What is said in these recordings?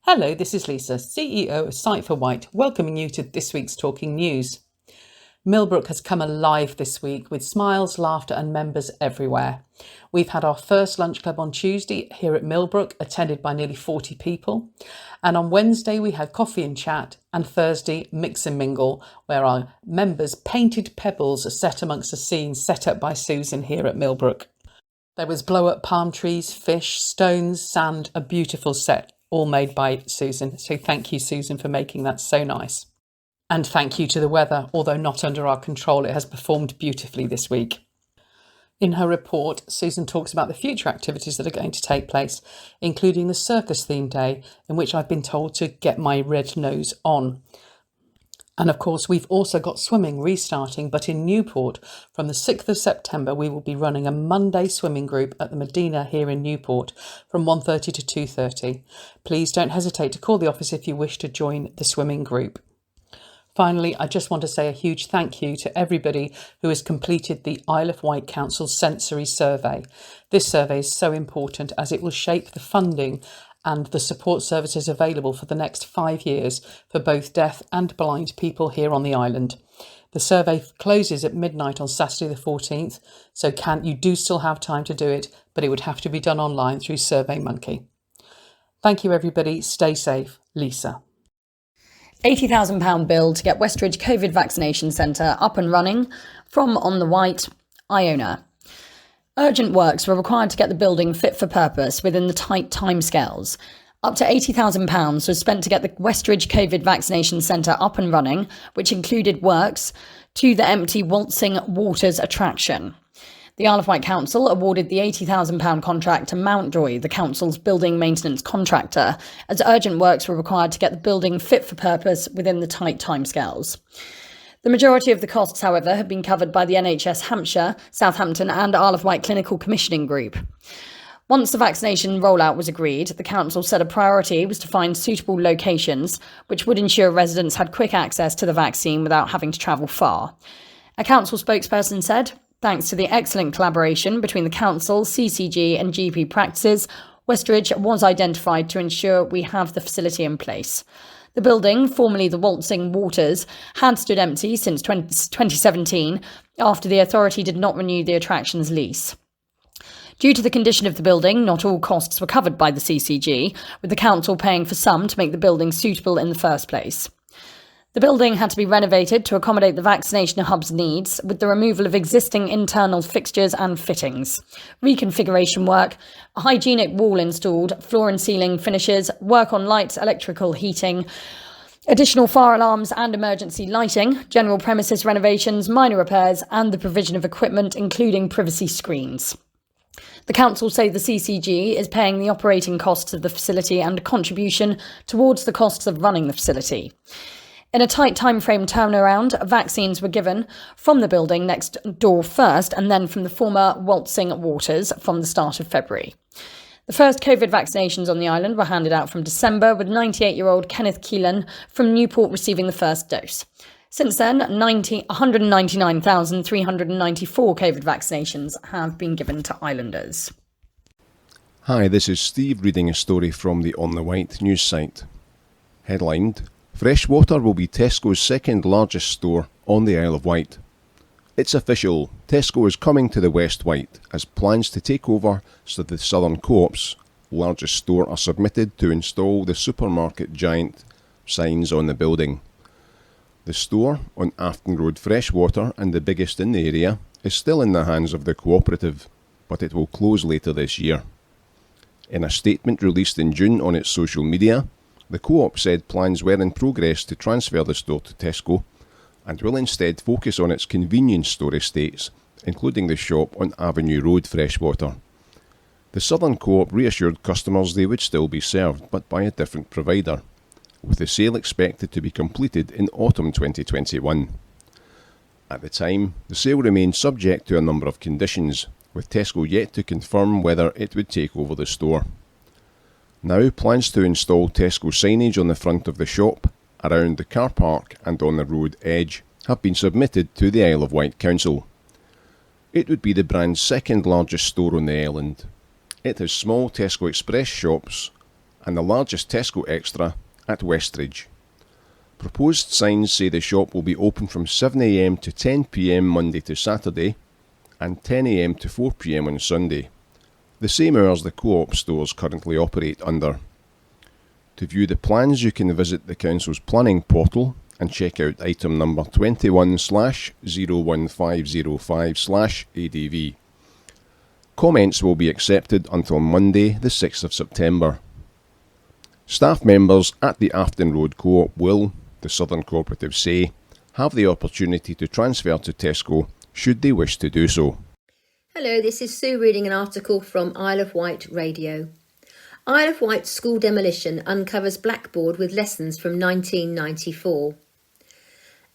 Hello, this is Lisa, CEO of Site for Wight, welcoming you to this week's Talking News. Millbrook has come alive this week with smiles, laughter and members everywhere. We've had our first lunch club on Tuesday here at Millbrook, attended by nearly 40 people. And on Wednesday we had coffee and chat, and Thursday mix and mingle, where our members painted pebbles set amongst a scene set up by Susan here at Millbrook. There was blow-up palm trees, fish, stones, sand, a beautiful set, all made by Susan. So thank you, Susan, for making that so nice. And thank you to the weather, although not under our control, it has performed beautifully this week. In her report, Susan talks about the future activities that are going to take place, including the circus theme day, in which I've been told to get my red nose on. And of course, we've also got swimming restarting, but in Newport from the 6th of September, we will be running a Monday swimming group at the Medina here in Newport from 1:30 to 2:30. Please don't hesitate to call the office if you wish to join the swimming group. Finally, I just want to say a huge thank you to everybody who has completed the Isle of Wight Council sensory survey. This survey is so important as it will shape the funding and the support services available for the next 5 years for both deaf and blind people here on the island. The survey closes at midnight on Saturday the 14th, so you do still have time to do it, but it would have to be done online through SurveyMonkey. Thank you everybody, stay safe. Lisa. £80,000 bill to get Westridge COVID vaccination centre up and running from On the Wight, Iona. Urgent works were required to get the building fit for purpose within the tight timescales. Up to £80,000 was spent to get the Westridge COVID vaccination centre up and running, which included works to the empty Waltzing Waters attraction. The Isle of Wight Council awarded the £80,000 contract to Mountjoy, the council's building maintenance contractor, as urgent works were required to get the building fit for purpose within the tight timescales. The majority of the costs, however, have been covered by the NHS Hampshire, Southampton and Isle of Wight Clinical Commissioning Group. Once the vaccination rollout was agreed, the council said a priority was to find suitable locations which would ensure residents had quick access to the vaccine without having to travel far. A council spokesperson said, "Thanks to the excellent collaboration between the council, CCG and GP practices, Westridge was identified to ensure we have the facility in place." The building, formerly the Waltzing Waters, had stood empty since 2017 after the authority did not renew the attraction's lease. Due to the condition of the building, not all costs were covered by the CCG, with the council paying for some to make the building suitable in the first place. The building had to be renovated to accommodate the vaccination hub's needs, with the removal of existing internal fixtures and fittings, reconfiguration work, a hygienic wall installed, floor and ceiling finishes, work on lights, electrical heating, additional fire alarms and emergency lighting, general premises renovations, minor repairs, and the provision of equipment, including privacy screens. The council say the CCG is paying the operating costs of the facility and a contribution towards the costs of running the facility. In a tight timeframe turnaround, vaccines were given from the building next door first and then from the former Waltzing Waters from the start of February. The first COVID vaccinations on the island were handed out from December, with 98-year-old Kenneth Keelan from Newport receiving the first dose. Since then, 199,394 COVID vaccinations have been given to islanders. Hi, this is Steve reading a story from the On the Wight news site. Headlined, Freshwater will be Tesco's second largest store on the Isle of Wight. It's official, Tesco is coming to the West Wight as plans to take over the Southern Co-op's largest store are submitted to install the supermarket giant signs on the building. The store on Afton Road, Freshwater, and the biggest in the area, is still in the hands of the cooperative, but it will close later this year. In a statement released in June on its social media, the Co-op said plans were in progress to transfer the store to Tesco and will instead focus on its convenience store estates, including the shop on Avenue Road, Freshwater. The Southern Co-op reassured customers they would still be served, but by a different provider, with the sale expected to be completed in autumn 2021. At the time, the sale remained subject to a number of conditions, with Tesco yet to confirm whether it would take over the store. Now, plans to install Tesco signage on the front of the shop, around the car park and on the road edge have been submitted to the Isle of Wight Council. It would be the brand's second largest store on the island. It has small Tesco Express shops and the largest Tesco Extra at Westridge. Proposed signs say the shop will be open from 7am to 10pm Monday to Saturday and 10am to 4pm on Sunday, the same hours the Co-op stores currently operate under. To view the plans, you can visit the Council's planning portal and check out item number 21/01505/ADV. Comments will be accepted until Monday the 6th of September. Staff members at the Afton Road Co-op will, the Southern Cooperative say, have the opportunity to transfer to Tesco should they wish to do so. Hello, this is Sue reading an article from Isle of Wight Radio. Isle of Wight school demolition uncovers blackboard with lessons from 1994.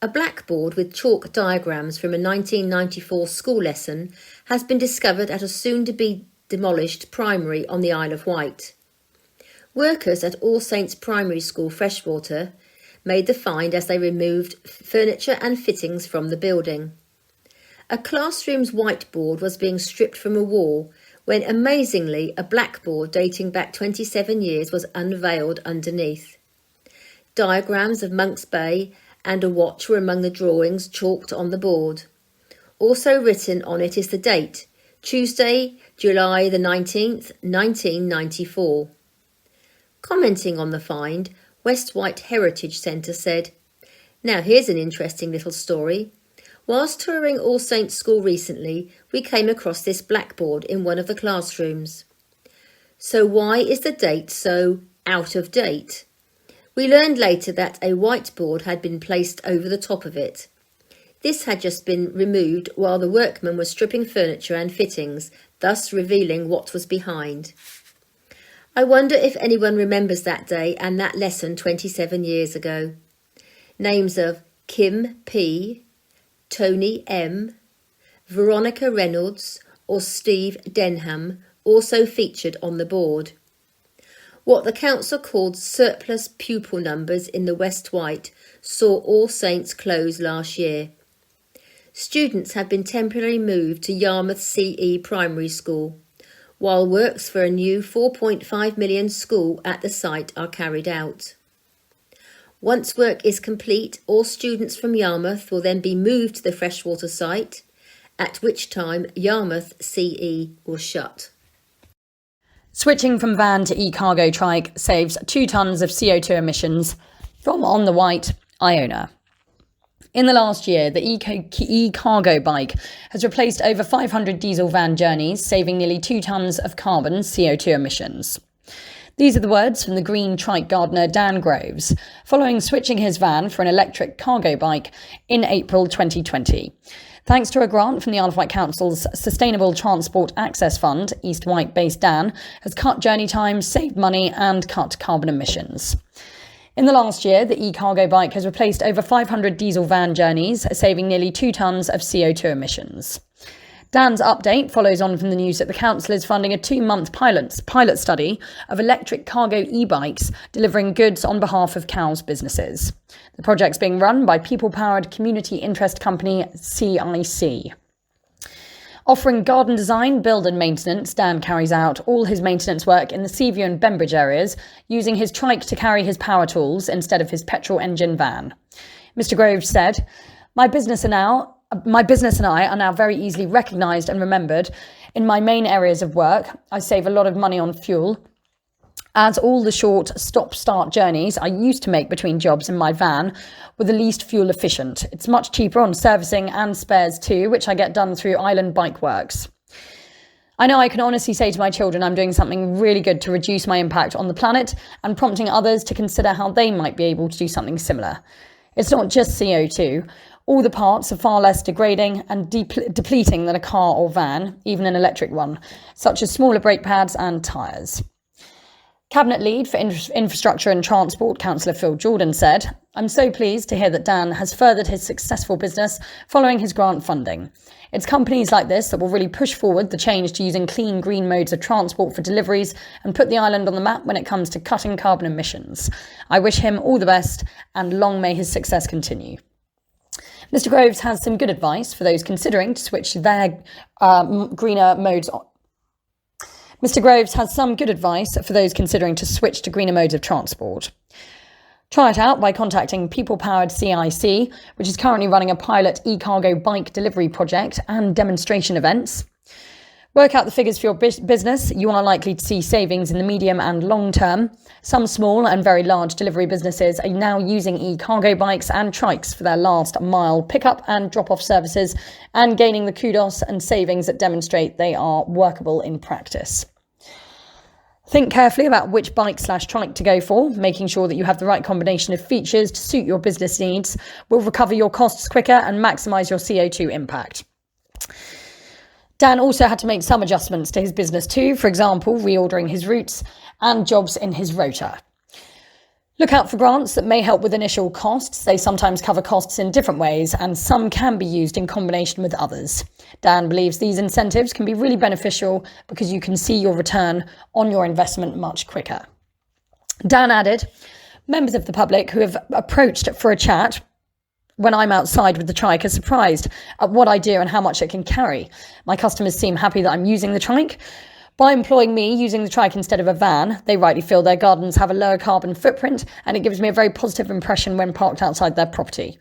A blackboard with chalk diagrams from a 1994 school lesson has been discovered at a soon-to-be demolished primary on the Isle of Wight. Workers at All Saints Primary School, Freshwater, made the find as they removed furniture and fittings from the building. A classroom's whiteboard was being stripped from a wall when, amazingly, a blackboard dating back 27 years was unveiled underneath. Diagrams of Monk's Bay and a watch were among the drawings chalked on the board. Also written on it is the date, Tuesday, July the 19th, 1994. Commenting on the find, West Wight Heritage Centre said, "Now here's an interesting little story. Whilst touring All Saints School recently, we came across this blackboard in one of the classrooms. So why is the date so out of date? We learned later that a whiteboard had been placed over the top of it. This had just been removed while the workmen were stripping furniture and fittings, thus revealing what was behind. I wonder if anyone remembers that day and that lesson 27 years ago. Names of Kim P., Tony M., Veronica Reynolds or Steve Denham also featured on the board. What the council called surplus pupil numbers in the West Wight saw All Saints close last year. Students have been temporarily moved to Yarmouth CE Primary School, while works for a new 4.5 million school at the site are carried out. Once work is complete, all students from Yarmouth will then be moved to the Freshwater site, at which time Yarmouth CE will shut. Switching from van to e-cargo trike saves 2 tonnes of CO2 emissions from On the Wight, Iona. In the last year, the e-cargo bike has replaced over 500 diesel van journeys, saving nearly 2 tonnes of carbon CO2 emissions. These are the words from the green trike gardener Dan Groves, following switching his van for an electric cargo bike in April 2020. Thanks to a grant from the Isle of Wight Council's Sustainable Transport Access Fund, East Wight-based Dan has cut journey times, saved money and cut carbon emissions. In the last year, the e-cargo bike has replaced over 500 diesel van journeys, saving nearly 2 tonnes of CO2 emissions. Dan's update follows on from the news that the council is funding a 2-month pilot study of electric cargo e-bikes delivering goods on behalf of Cowes businesses. The project's being run by people-powered community interest company CIC. Offering garden design, build and maintenance, Dan carries out all his maintenance work in the Seaview and Bembridge areas, using his trike to carry his power tools instead of his petrol engine van. Mr. Groves said, My business and I are now very easily recognised and remembered. In my main areas of work, I save a lot of money on fuel, as all the short stop-start journeys I used to make between jobs in my van were the least fuel efficient. It's much cheaper on servicing and spares too, which I get done through Island Bike Works. I know I can honestly say to my children I'm doing something really good to reduce my impact on the planet and prompting others to consider how they might be able to do something similar. It's not just CO2. All the parts are far less degrading and depleting than a car or van, even an electric one, such as smaller brake pads and tyres. Cabinet Lead for Infrastructure and Transport, Councillor Phil Jordan said, I'm so pleased to hear that Dan has furthered his successful business following his grant funding. It's companies like this that will really push forward the change to using clean green modes of transport for deliveries and put the island on the map when it comes to cutting carbon emissions. I wish him all the best and long may his success continue. Mr. Groves has some good advice for those considering to switch their greener modes on. Mr. Groves has some good advice for those considering to switch to greener modes of transport. Try it out by contacting people-powered CIC, which is currently running a pilot e-cargo bike delivery project and demonstration events. Work out the figures for your business. You are likely to see savings in the medium and long term. Some small and very large delivery businesses are now using e-cargo bikes and trikes for their last mile pickup and drop-off services and gaining the kudos and savings that demonstrate they are workable in practice. Think carefully about which bike/trike to go for. Making sure that you have the right combination of features to suit your business needs will recover your costs quicker and maximise your CO2 impact. Dan also had to make some adjustments to his business too, for example, reordering his routes and jobs in his rota. Look out for grants that may help with initial costs. They sometimes cover costs in different ways, and some can be used in combination with others. Dan believes these incentives can be really beneficial because you can see your return on your investment much quicker. Dan added, members of the public who have approached for a chat when I'm outside with the trike are surprised at what I do and how much it can carry. My customers seem happy that I'm using the trike. By employing me using the trike instead of a van, they rightly feel their gardens have a lower carbon footprint, and it gives me a very positive impression when parked outside their property.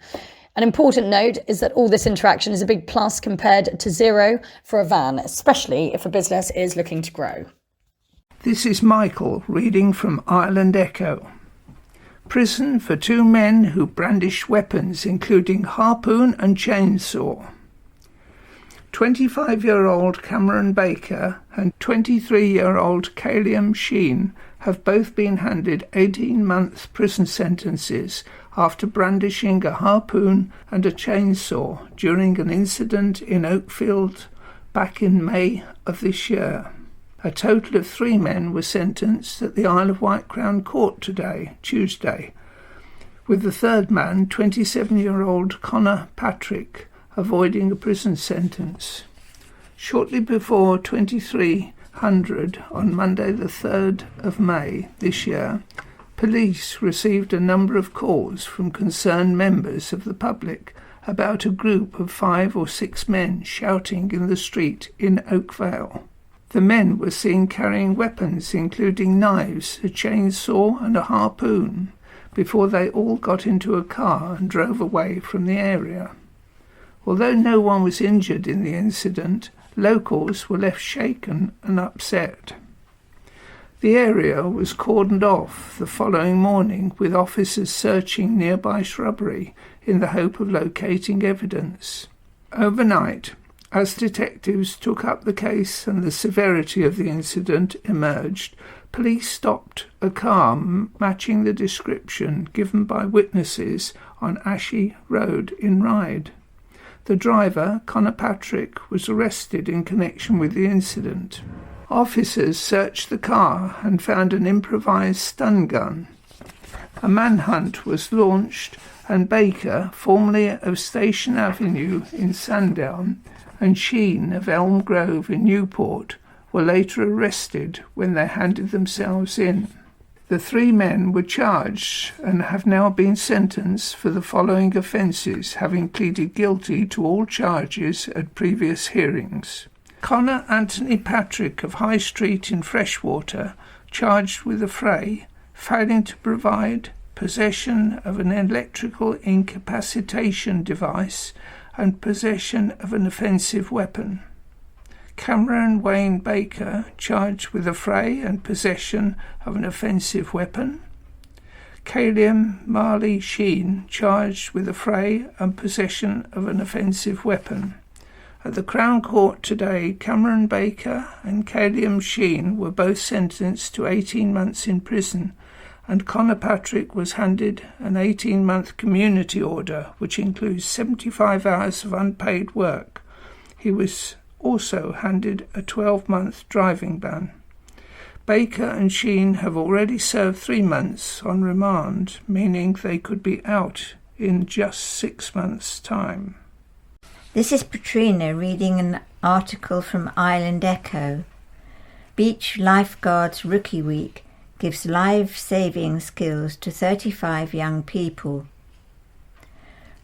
An important note is that all this interaction is a big plus compared to zero for a van, especially if a business is looking to grow. This is Michael reading from Ireland Echo. Prison for 2 men who brandished weapons including harpoon and chainsaw. 25-year-old Cameron Baker and 23-year-old Calium Sheen have both been handed 18-month prison sentences after brandishing a harpoon and a chainsaw during an incident in Oakfield back in May of this year. A total of 3 men were sentenced at the Isle of Wight Crown Court today, Tuesday, with the third man, 27-year-old Connor Patrick, avoiding a prison sentence. Shortly before 2300 on Monday the 3rd of May this year, police received a number of calls from concerned members of the public about a group of 5 or 6 men shouting in the street in Oakvale. The men were seen carrying weapons including knives, a chainsaw and a harpoon before they all got into a car and drove away from the area. Although no one was injured in the incident, locals were left shaken and upset. The area was cordoned off the following morning with officers searching nearby shrubbery in the hope of locating evidence. Overnight, as detectives took up the case and the severity of the incident emerged, police stopped a car matching the description given by witnesses on Ashy Road in Ryde. The driver, Connor Patrick, was arrested in connection with the incident. Officers searched the car and found an improvised stun gun. A manhunt was launched, and Baker, formerly of Station Avenue in Sandown, and Sheen of Elm Grove in Newport were later arrested when they handed themselves in. The 3 men were charged and have now been sentenced for the following offences, having pleaded guilty to all charges at previous hearings. Connor Anthony Patrick of High Street in Freshwater, charged with affray, failing to provide, possession of an electrical incapacitation device, and possession of an offensive weapon. Cameron Wayne Baker, charged with affray and possession of an offensive weapon. Calium Marley Sheen, charged with affray and possession of an offensive weapon. At the Crown Court today, Cameron Baker and Calium Sheen were both sentenced to 18 months in prison, and Connor Patrick was handed an 18-month community order, which includes 75 hours of unpaid work. He was also handed a 12-month driving ban. Baker and Sheen have already served 3 months on remand, meaning they could be out in just 6 months' time. This is Patrina reading an article from Ireland Echo. Beach Lifeguards Rookie Week gives life-saving skills to 35 young people.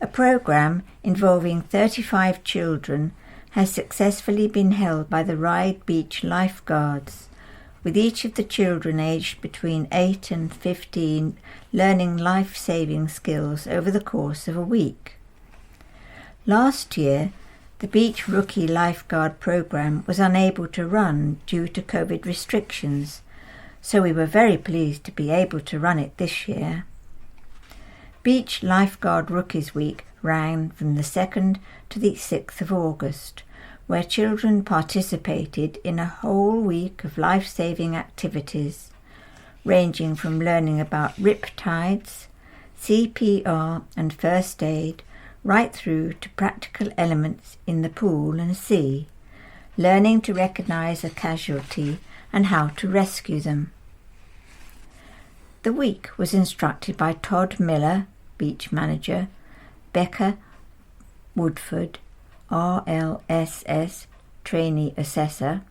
A programme involving 35 children has successfully been held by the Ryde Beach Lifeguards with each of the children aged between 8 and 15 learning life-saving skills over the course of a week. Last year, the Beach Rookie Lifeguard programme was unable to run due to COVID restrictions, so we were very pleased to be able to run it this year. Beach Lifeguard Rookies Week ran from the 2nd to the 6th of August, where children participated in a whole week of life-saving activities, ranging from learning about riptides, CPR and first aid, right through to practical elements in the pool and sea, learning to recognise a casualty and how to rescue them. The week was instructed by Todd Miller, beach manager, Becca Woodford, RLSS trainee assessor,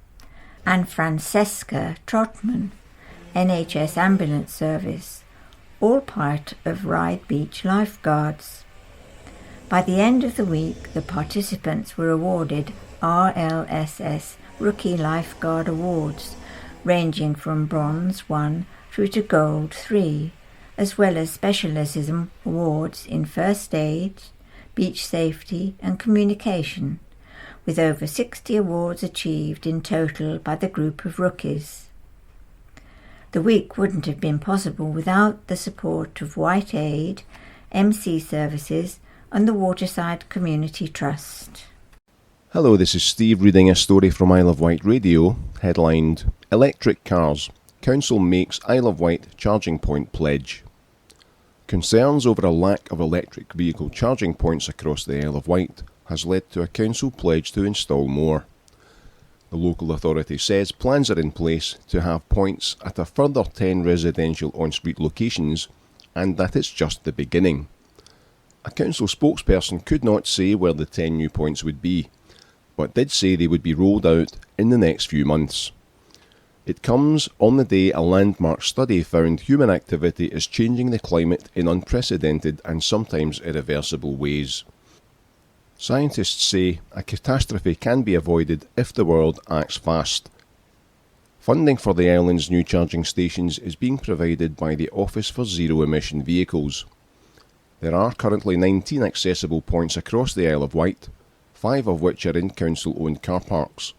and Francesca Trotman, NHS ambulance service, all part of Ryde Beach lifeguards. By the end of the week, the participants were awarded RLSS Rookie Lifeguard Awards, ranging from Bronze 1 through to Gold 3, as well as Specialism Awards in First Aid, Beach Safety and Communication, with over 60 awards achieved in total by the group of rookies. The week wouldn't have been possible without the support of Wight Aid, MC Services and the Waterside Community Trust. Hello, this is Steve reading a story from Isle of Wight Radio, headlined Electric Cars. Council makes Isle of Wight charging point pledge. Concerns over a lack of electric vehicle charging points across the Isle of Wight has led to a council pledge to install more. The local authority says plans are in place to have points at a further 10 residential on-street locations, and that it's just the beginning. A council spokesperson could not say where the 10 new points would be, but did say they would be rolled out in the next few months. It comes on the day a landmark study found human activity is changing the climate in unprecedented and sometimes irreversible ways. Scientists say a catastrophe can be avoided if the world acts fast. Funding for the island's new charging stations is being provided by the Office for Zero Emission Vehicles. There are currently 19 accessible points across the Isle of Wight, 5 of which are in council-owned car parks.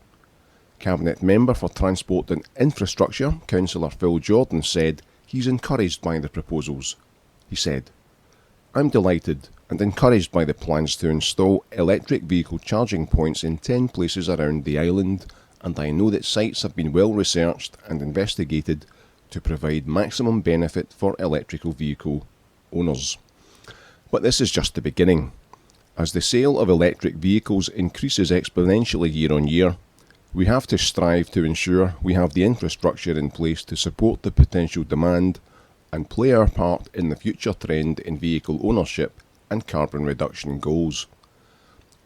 Cabinet Member for Transport and Infrastructure, Councillor Phil Jordan, said he's encouraged by the proposals. He said, "I'm delighted and encouraged by the plans to install electric vehicle charging points in 10 places around the island, and I know that sites have been well researched and investigated to provide maximum benefit for electrical vehicle owners." But this is just the beginning. As the sale of electric vehicles increases exponentially year on year, we have to strive to ensure we have the infrastructure in place to support the potential demand and play our part in the future trend in vehicle ownership and carbon reduction goals.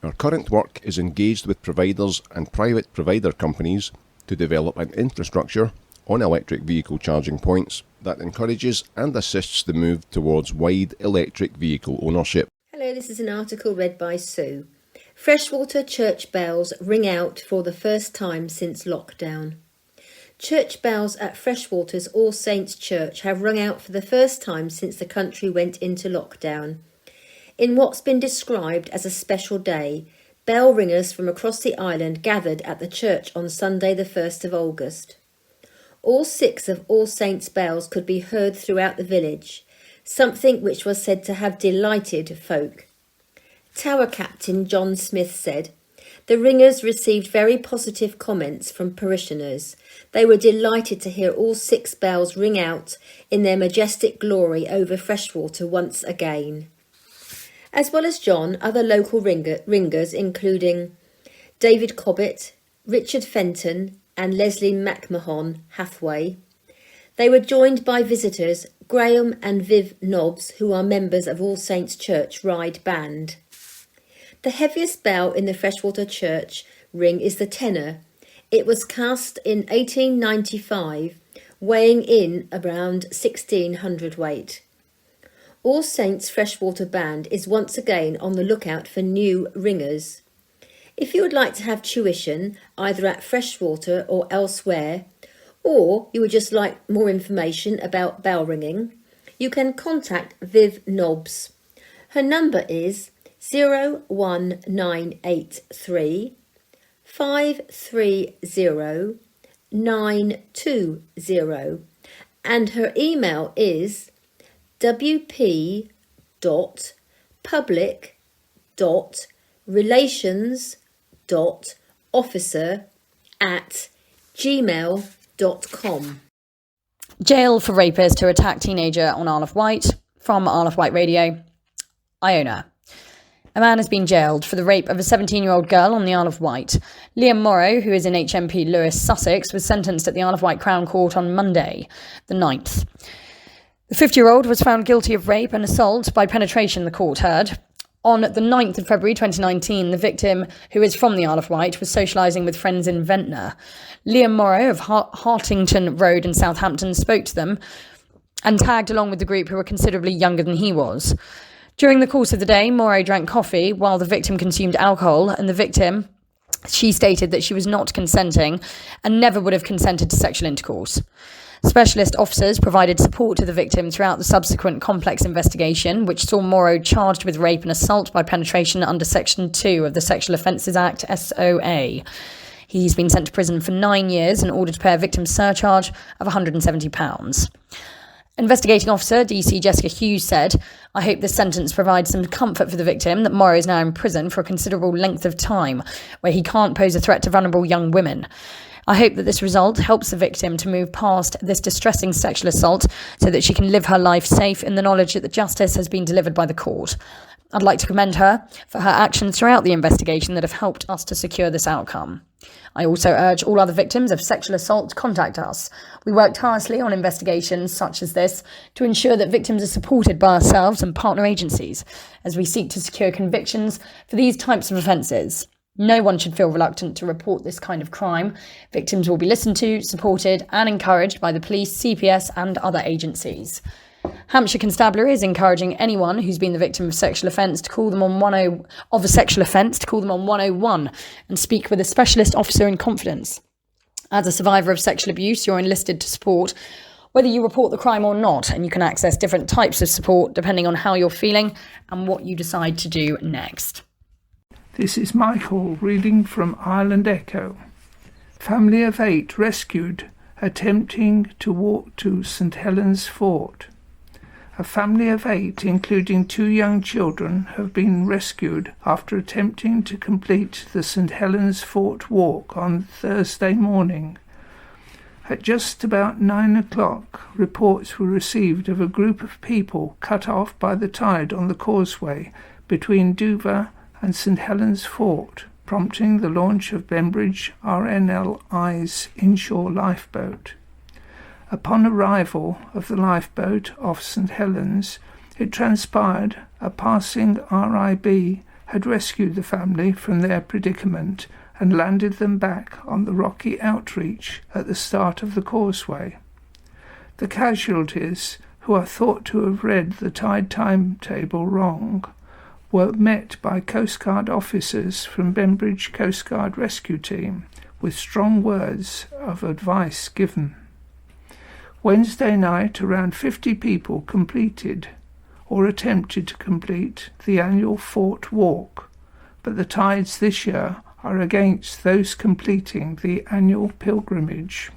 Our current work is engaged with providers and private provider companies to develop an infrastructure on electric vehicle charging points that encourages and assists the move towards wide electric vehicle ownership. Hello, this is an article read by Sue. Freshwater church bells ring out for the first time since lockdown. Church bells at Freshwater's All Saints Church have rung out for the first time since the country went into lockdown. In what's been described as a special day, bell ringers from across the island gathered at the church on Sunday the 1st of August. All 6 of All Saints' bells could be heard throughout the village, something which was said to have delighted folk. Tower Captain John Smith said, "The ringers received very positive comments from parishioners. They were delighted to hear all 6 bells ring out in their majestic glory over Freshwater once again." As well as John, other local ringers including David Cobbett, Richard Fenton and Leslie McMahon Hathaway. They were joined by visitors Graham and Viv Nobbs, who are members of All Saints Church Ride Band. The heaviest bell in the Freshwater Church ring is the tenor. It was cast in 1895, weighing in around 1600 weight. All Saints Freshwater Band is once again on the lookout for new ringers. If you would like to have tuition, either at Freshwater or elsewhere, or you would just like more information about bell ringing, you can contact Viv Nobbs. Her number is 01983 530 920, and her email is wp.public.relations.officer@gmail.com. Jail for rapist who attacked teenager on Isle of Wight. From Isle of Wight Radio, Iona. A man has been jailed for the rape of a 17-year-old girl on the Isle of Wight. Liam Morrow, who is in HMP Lewis, Sussex, was sentenced at the Isle of Wight Crown Court on Monday, the 9th. The 50-year-old was found guilty of rape and assault by penetration, the court heard. On the 9th of February 2019, the victim, who is from the Isle of Wight, was socialising with friends in Ventnor. Liam Morrow of Hartington Road in Southampton spoke to them and tagged along with the group, who were considerably younger than he was. During the course of the day, Morrow drank coffee while the victim consumed alcohol, and the victim, she stated that she was not consenting and never would have consented to sexual intercourse. Specialist officers provided support to the victim throughout the subsequent complex investigation, which saw Morrow charged with rape and assault by penetration under Section 2 of the Sexual Offences Act, SOA. He's been sent to prison for 9 years and ordered to pay a victim's surcharge of £170. Investigating officer DC Jessica Hughes said, "I hope this sentence provides some comfort for the victim that Morrow is now in prison for a considerable length of time, where he can't pose a threat to vulnerable young women. I hope that this result helps the victim to move past this distressing sexual assault so that she can live her life safe in the knowledge that the justice has been delivered by the court. I'd like to commend her for her actions throughout the investigation that have helped us to secure this outcome. I also urge all other victims of sexual assault to contact us. We work tirelessly on investigations such as this to ensure that victims are supported by ourselves and partner agencies as we seek to secure convictions for these types of offences. No one should feel reluctant to report this kind of crime. Victims will be listened to, supported and encouraged by the police, CPS and other agencies." Hampshire Constabulary is encouraging anyone who's been the victim of sexual offence to call them on 101 and speak with a specialist officer in confidence. As a survivor of sexual abuse, you're enlisted to support whether you report the crime or not, and you can access different types of support depending on how you're feeling and what you decide to do next. This is Michael reading from Ireland Echo. Family of 8 rescued attempting to walk to St Helens Fort. A family of 8, including 2 young children, have been rescued after attempting to complete the St Helens Fort walk on Thursday morning. At just about 9 o'clock, reports were received of a group of people cut off by the tide on the causeway between Dover and St Helens Fort, prompting the launch of Bembridge RNLI's inshore lifeboat. Upon arrival of the lifeboat off St Helens, it transpired a passing RIB had rescued the family from their predicament and landed them back on the rocky outreach at the start of the causeway. The casualties, who are thought to have read the tide timetable wrong, were met by Coast Guard officers from Bembridge Coast Guard Rescue Team with strong words of advice given. Wednesday night, around 50 people completed or attempted to complete the annual Fort Walk, but the tides this year are against those completing the annual pilgrimage.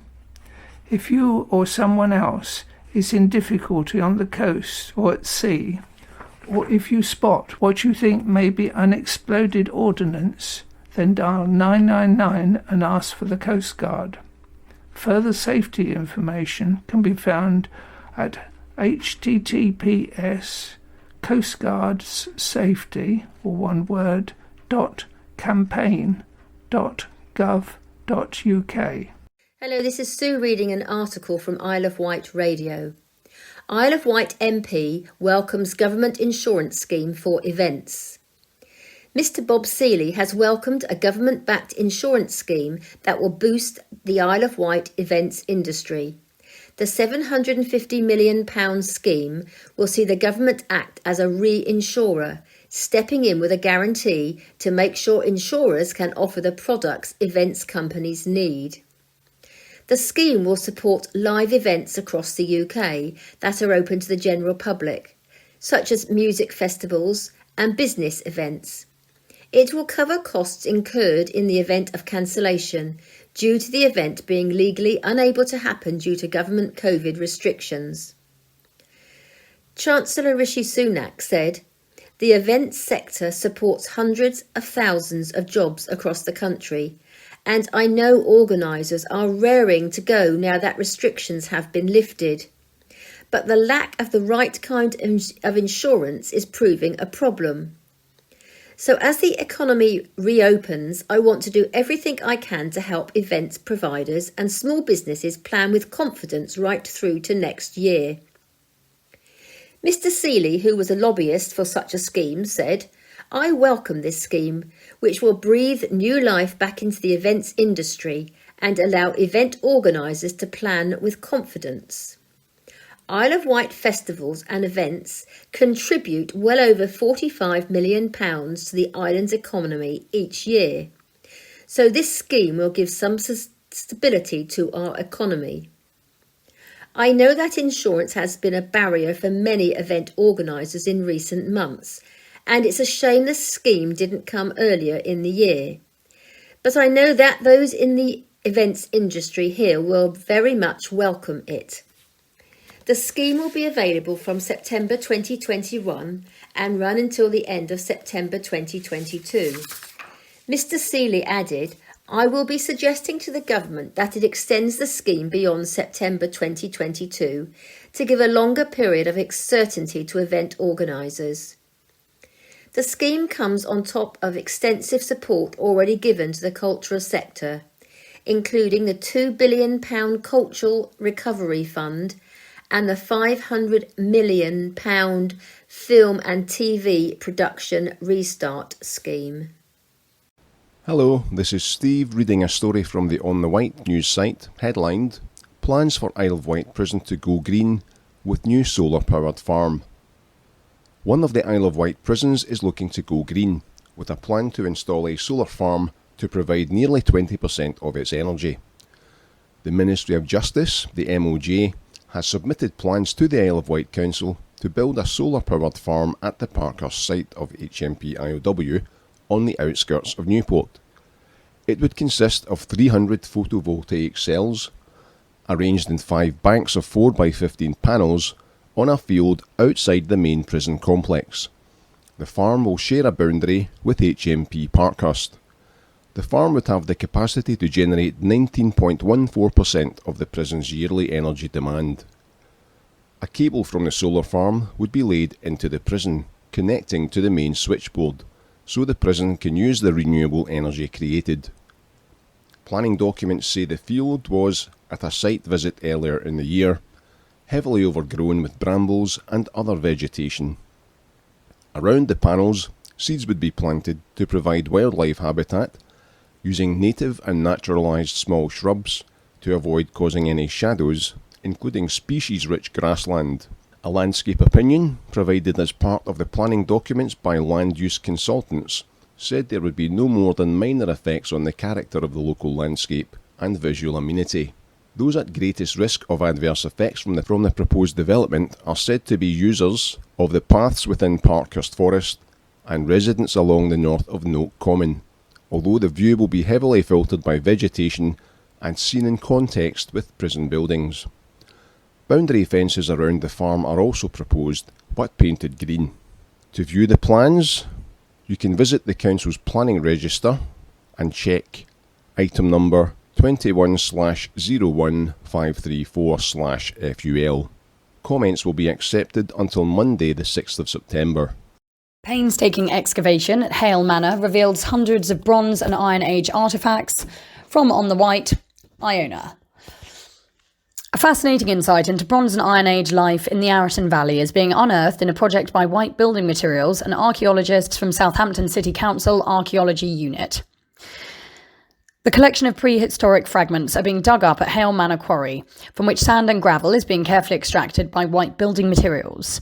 If you or someone else is in difficulty on the coast or at sea, or if you spot what you think may be unexploded ordnance, then dial 999 and ask for the Coast Guard. Further safety information can be found at https://coastguardsafety, or one word, .campaign.gov.uk. Hello, this is Sue reading an article from Isle of Wight Radio. Isle of Wight MP welcomes government insurance scheme for events. Mr Bob Seeley has welcomed a government-backed insurance scheme that will boost the Isle of Wight events industry. The £750 million scheme will see the government act as a reinsurer, stepping in with a guarantee to make sure insurers can offer the products events companies need. The scheme will support live events across the UK that are open to the general public, such as music festivals and business events. It will cover costs incurred in the event of cancellation due to the event being legally unable to happen due to government COVID restrictions. Chancellor Rishi Sunak said, "The events sector supports hundreds of thousands of jobs across the country, and I know organisers are raring to go now that restrictions have been lifted. But the lack of the right kind of insurance is proving a problem. So as the economy reopens, I want to do everything I can to help events providers and small businesses plan with confidence right through to next year." Mr Seeley, who was a lobbyist for such a scheme, said, "I welcome this scheme, which will breathe new life back into the events industry and allow event organisers to plan with confidence. Isle of Wight festivals and events contribute well over £45 million to the island's economy each year. So this scheme will give some stability to our economy. I know that insurance has been a barrier for many event organisers in recent months, and it's a shame the scheme didn't come earlier in the year. But I know that those in the events industry here will very much welcome it. The scheme will be available from September 2021 and run until the end of September 2022. Mr Seeley added, "I will be suggesting to the government that it extends the scheme beyond September 2022 to give a longer period of certainty to event organisers. The scheme comes on top of extensive support already given to the cultural sector, including the £2 billion Cultural Recovery Fund and the £500 million Film and TV Production Restart Scheme." Hello, this is Steve reading a story from the On the Wight news site, headlined, "Plans for Isle of Wight Prison to go green with new solar-powered farm." One of the Isle of Wight prisons is looking to go green, with a plan to install a solar farm to provide nearly 20% of its energy. The Ministry of Justice, the MOJ, has submitted plans to the Isle of Wight Council to build a solar-powered farm at the Parkhurst site of HMP IOW on the outskirts of Newport. It would consist of 300 photovoltaic cells, arranged in 5 banks of 4x15 panels on a field outside the main prison complex. The farm will share a boundary with HMP Parkhurst. The farm would have the capacity to generate 19.14% of the prison's yearly energy demand. A cable from the solar farm would be laid into the prison, connecting to the main switchboard, so the prison can use the renewable energy created. Planning documents say the field was, at a site visit earlier in the year, heavily overgrown with brambles and other vegetation. Around the panels, seeds would be planted to provide wildlife habitat, using native and naturalised small shrubs to avoid causing any shadows, including species-rich grassland. A landscape opinion, provided as part of the planning documents by land use consultants, said there would be no more than minor effects on the character of the local landscape and visual amenity. Those at greatest risk of adverse effects from the proposed development are said to be users of the paths within Parkhurst Forest and residents along the north of Noak Common, although the view will be heavily filtered by vegetation and seen in context with prison buildings. Boundary fences around the farm are also proposed, but painted green. To view the plans, you can visit the Council's planning register and check item number 21/01534/FUL. Comments will be accepted until Monday the 6th of September. Painstaking excavation at Hale Manor reveals hundreds of Bronze and Iron Age artefacts from On the Wight, Iona. A fascinating insight into Bronze and Iron Age life in the Arraton Valley is being unearthed in a project by Wight Building Materials and archaeologists from Southampton City Council Archaeology Unit. The collection of prehistoric fragments are being dug up at Hale Manor Quarry, from which sand and gravel is being carefully extracted by Wight Building Materials.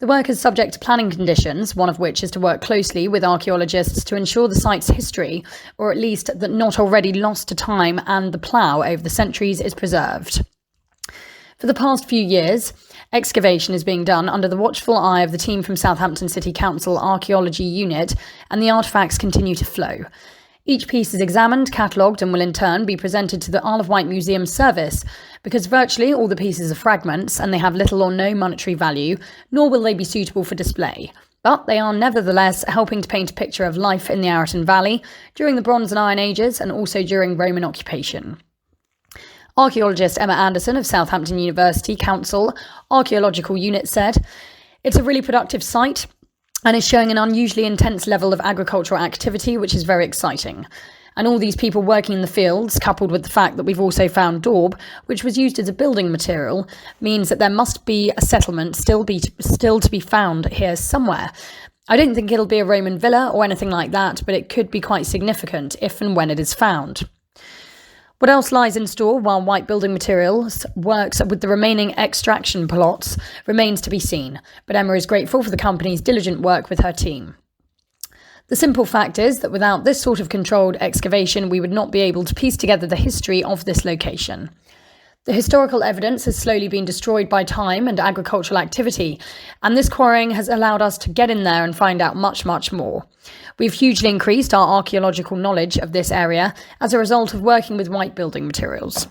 The work is subject to planning conditions, one of which is to work closely with archaeologists to ensure the site's history, or at least that not already lost to time and the plough over the centuries, is preserved. For the past few years, excavation is being done under the watchful eye of the team from Southampton City Council Archaeology Unit, and the artefacts continue to flow. Each piece is examined, catalogued, and will in turn be presented to the Isle of Wight Museum Service, because virtually all the pieces are fragments and they have little or no monetary value, nor will they be suitable for display. But they are nevertheless helping to paint a picture of life in the Ariton Valley during the Bronze and Iron Ages and also during Roman occupation. Archaeologist Emma Anderson of Southampton University Council Archaeological Unit said, "It's a really productive site and is showing an unusually intense level of agricultural activity, which is very exciting. And all these people working in the fields, coupled with the fact that we've also found daub, which was used as a building material, means that there must be a settlement still to be found here somewhere. I don't think it'll be a Roman villa or anything like that, but it could be quite significant if and when it is found." What else lies in store while Wight Building Materials works with the remaining extraction plots remains to be seen, but Emma is grateful for the company's diligent work with her team. The simple fact is that without this sort of controlled excavation, we would not be able to piece together the history of this location. The historical evidence has slowly been destroyed by time and agricultural activity, and this quarrying has allowed us to get in there and find out much, much more. We've hugely increased our archaeological knowledge of this area as a result of working with Wight Building Materials.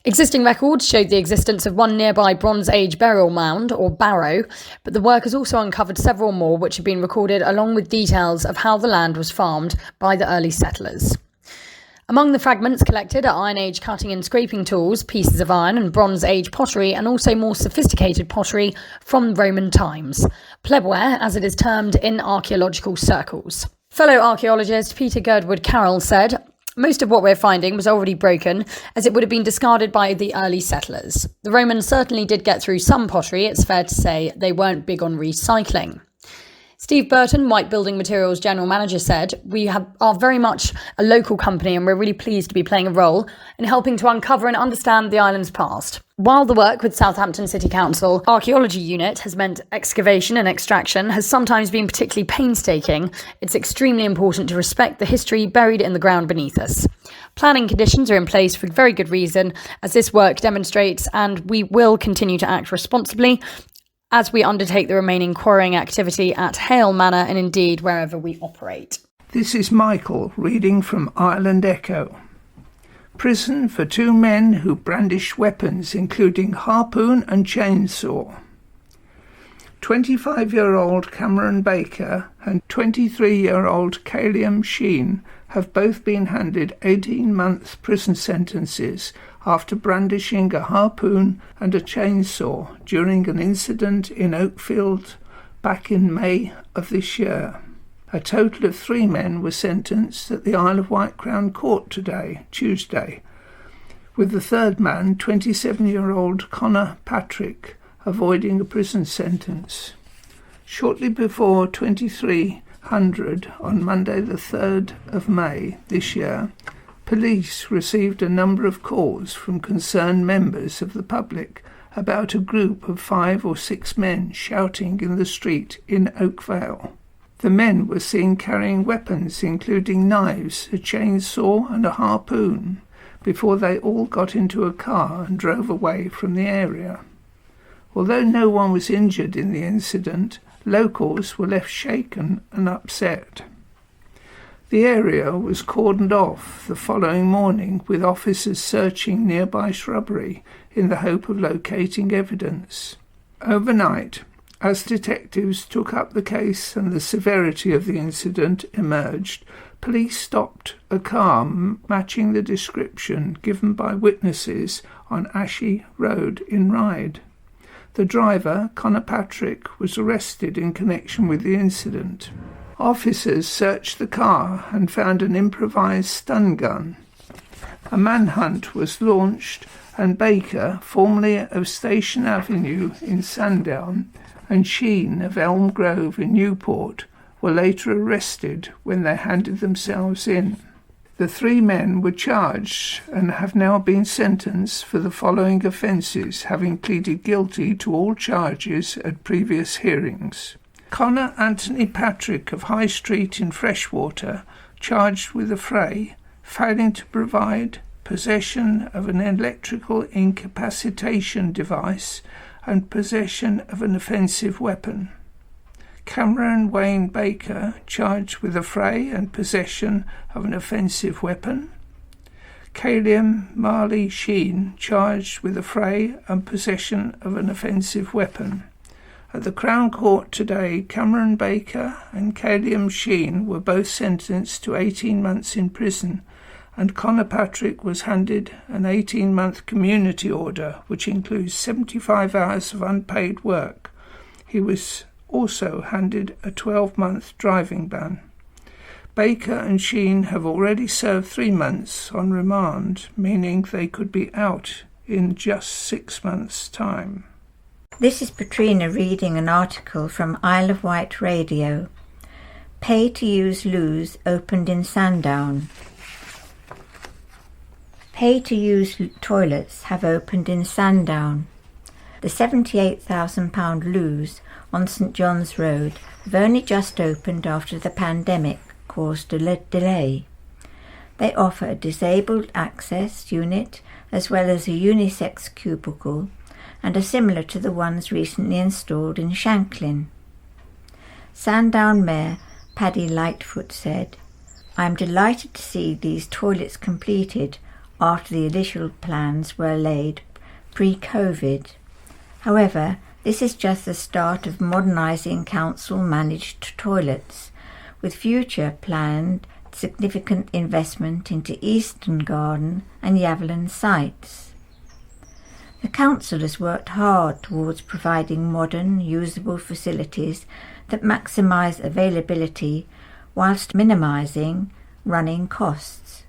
Existing records showed the existence of one nearby Bronze Age burial mound, or barrow, but the work has also uncovered several more which have been recorded along with details of how the land was farmed by the early settlers. Among the fragments collected are Iron Age cutting and scraping tools, pieces of iron and Bronze Age pottery, and also more sophisticated pottery from Roman times, plebware as it is termed in archaeological circles. Fellow archaeologist Peter Girdwood Carroll said, "Most of what we're finding was already broken, as it would have been discarded by the early settlers. The Romans certainly did get through some pottery, it's fair to say they weren't big on recycling." Steve Burton, Wight Building Materials General Manager, said, "We are very much a local company and we're really pleased to be playing a role in helping to uncover and understand the island's past. While the work with Southampton City Council Archaeology Unit has meant excavation and extraction has sometimes been particularly painstaking, it's extremely important to respect the history buried in the ground beneath us. Planning conditions are in place for very good reason, as this work demonstrates, and we will continue to act responsibly as we undertake the remaining quarrying activity at Hale Manor and indeed wherever we operate." This is Michael reading from Ireland Echo. Prison for 2 men who brandish weapons including harpoon and chainsaw. 25-year-old Cameron Baker and 23-year-old Calliam Sheen have both been handed 18-month prison sentences after brandishing a harpoon and a chainsaw during an incident in Oakfield back in May of this year. A total of 3 men were sentenced at the Isle of Wight Crown Court today, Tuesday, with the third man, 27-year-old Connor Patrick, avoiding a prison sentence. Shortly before 2300 on Monday the 3rd of May this year, police received a number of calls from concerned members of the public about a group of 5 or 6 men shouting in the street in Oakvale. The men were seen carrying weapons including knives, a chainsaw and a harpoon before they all got into a car and drove away from the area. Although no one was injured in the incident, locals were left shaken and upset. The area was cordoned off the following morning, with officers searching nearby shrubbery in the hope of locating evidence. Overnight, as detectives took up the case and the severity of the incident emerged, police stopped a car matching the description given by witnesses on Ashy Road in Ryde. The driver, Connor Patrick, was arrested in connection with the incident. Officers searched the car and found an improvised stun gun. A manhunt was launched and Baker, formerly of Station Avenue in Sandown, and Sheen of Elm Grove in Newport, were later arrested when they handed themselves in. The 3 men were charged and have now been sentenced for the following offences, having pleaded guilty to all charges at previous hearings. Connor Anthony Patrick of High Street in Freshwater, charged with affray, failing to provide possession of an electrical incapacitation device and possession of an offensive weapon. Cameron Wayne Baker, charged with affray and possession of an offensive weapon. Calium Marley Sheen, charged with affray and possession of an offensive weapon. At the Crown Court today, Cameron Baker and Calium Sheen were both sentenced to 18 months in prison, and Connor Patrick was handed an 18-month community order, which includes 75 hours of unpaid work. He was also handed a 12-month driving ban. Baker and Sheen have already served 3 months on remand, meaning they could be out in just 6 months' time. This is Patrina reading an article from Isle of Wight Radio. Pay-to-use loos opened in Sandown. Pay-to-use toilets have opened in Sandown. The £78,000 loos on St John's Road have only just opened after the pandemic caused a delay. They offer a disabled access unit as well as a unisex cubicle and are similar to the ones recently installed in Shanklin. Sandown Mayor Paddy Lightfoot said, "I am delighted to see these toilets completed after the initial plans were laid pre-COVID. However, this is just the start of modernising council-managed toilets, with future planned significant investment into Eastern Garden and Yavelin sites. The council has worked hard towards providing modern, usable facilities that maximise availability whilst minimising running costs.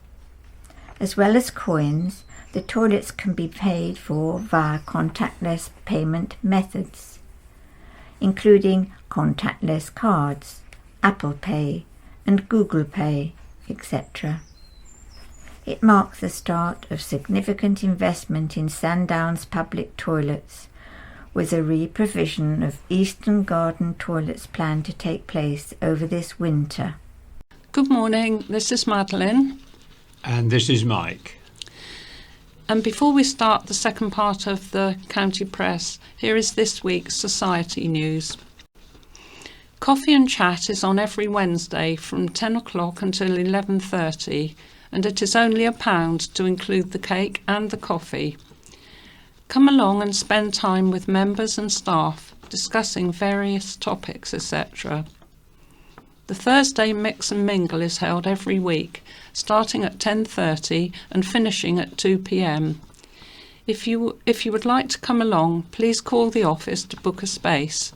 As well as coins, the toilets can be paid for via contactless payment methods, including contactless cards, Apple Pay and Google Pay, etc. It marks the start of significant investment in Sandown's public toilets, with a re-provision of Eastern Garden toilets planned to take place over this winter." Good morning, this is Madeline. And this is Mike. And before we start the second part of the county press, here is this week's society news. Coffee and Chat is on every Wednesday from 10 o'clock until 11:30, and it is only £1 to include the cake and the coffee. Come along and spend time with members and staff discussing various topics, etc. The Thursday Mix and Mingle is held every week, starting at 10:30 and finishing at 2 p.m. If you would like to come along, please call the office to book a space.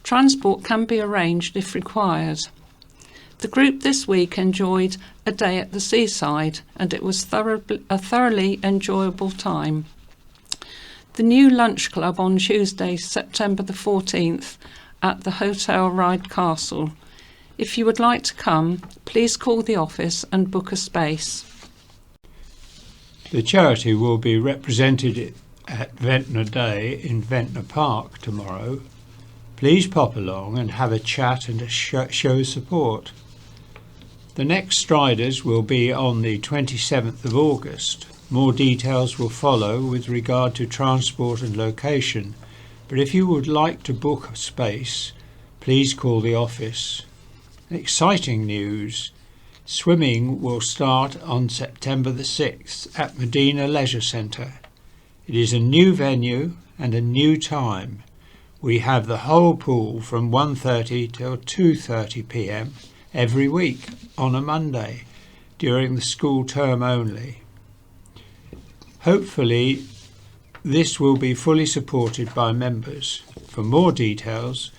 Transport can be arranged if required. The group this week enjoyed a day at the seaside, and it was a thoroughly enjoyable time. The new lunch club on Tuesday, September the 14th at the Hotel Ryde Castle. If you would like to come, please call the office and book a space. The charity will be represented at Ventnor Day in Ventnor Park tomorrow. Please pop along and have a chat and show support. The next Striders will be on the 27th of August. More details will follow with regard to transport and location, but if you would like to book a space, please call the office. Exciting news! Swimming will start on September the 6th at Medina Leisure Centre. It is a new venue and a new time. We have the whole pool from 1:30 till 2:30 p.m. every week on a Monday during the school term only. Hopefully this will be fully supported by members. For more details,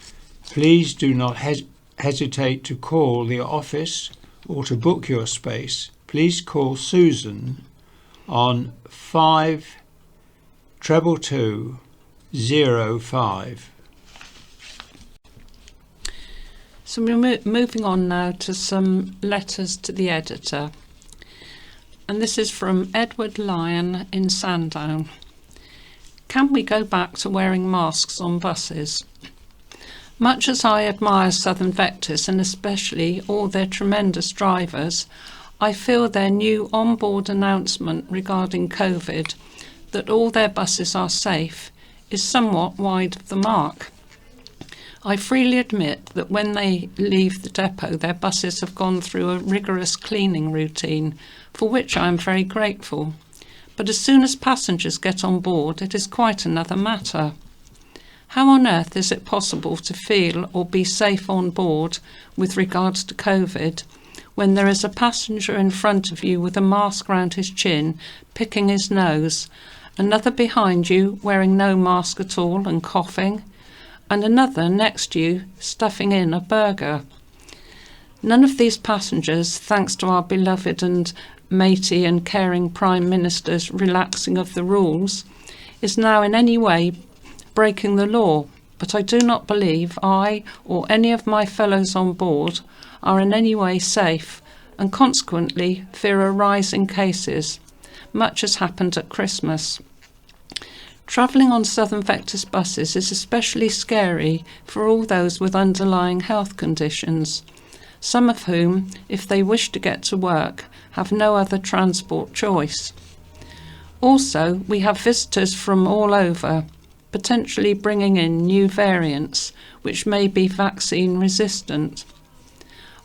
please do not hesitate to call the office or to book your space. Please call Susan on 522205. So we're moving on now to some letters to the editor. and this is from Edward Lyon in Sandown. Can we go back to wearing masks on buses? Much as I admire Southern Vectis and especially all their tremendous drivers, I feel their new on-board announcement regarding COVID, that all their buses are safe, is somewhat wide of the mark. I freely admit that when they leave the depot, their buses have gone through a rigorous cleaning routine, for which I am very grateful. But as soon as passengers get on board, it is quite another matter. How on earth is it possible to feel or be safe on board with regards to COVID when there is a passenger in front of you with a mask round his chin, picking his nose, another behind you wearing no mask at all and coughing, and another next to you stuffing in a burger? None of these passengers, thanks to our beloved and matey and caring Prime Minister's relaxing of the rules, is now in any way breaking the law, but I do not believe I or any of my fellows on board are in any way safe, and consequently fear a rise in cases, much as happened at Christmas. Travelling on Southern Vectis buses is especially scary for all those with underlying health conditions, some of whom, if they wish to get to work, have no other transport choice. Also, we have visitors from all over, potentially bringing in new variants, which may be vaccine resistant.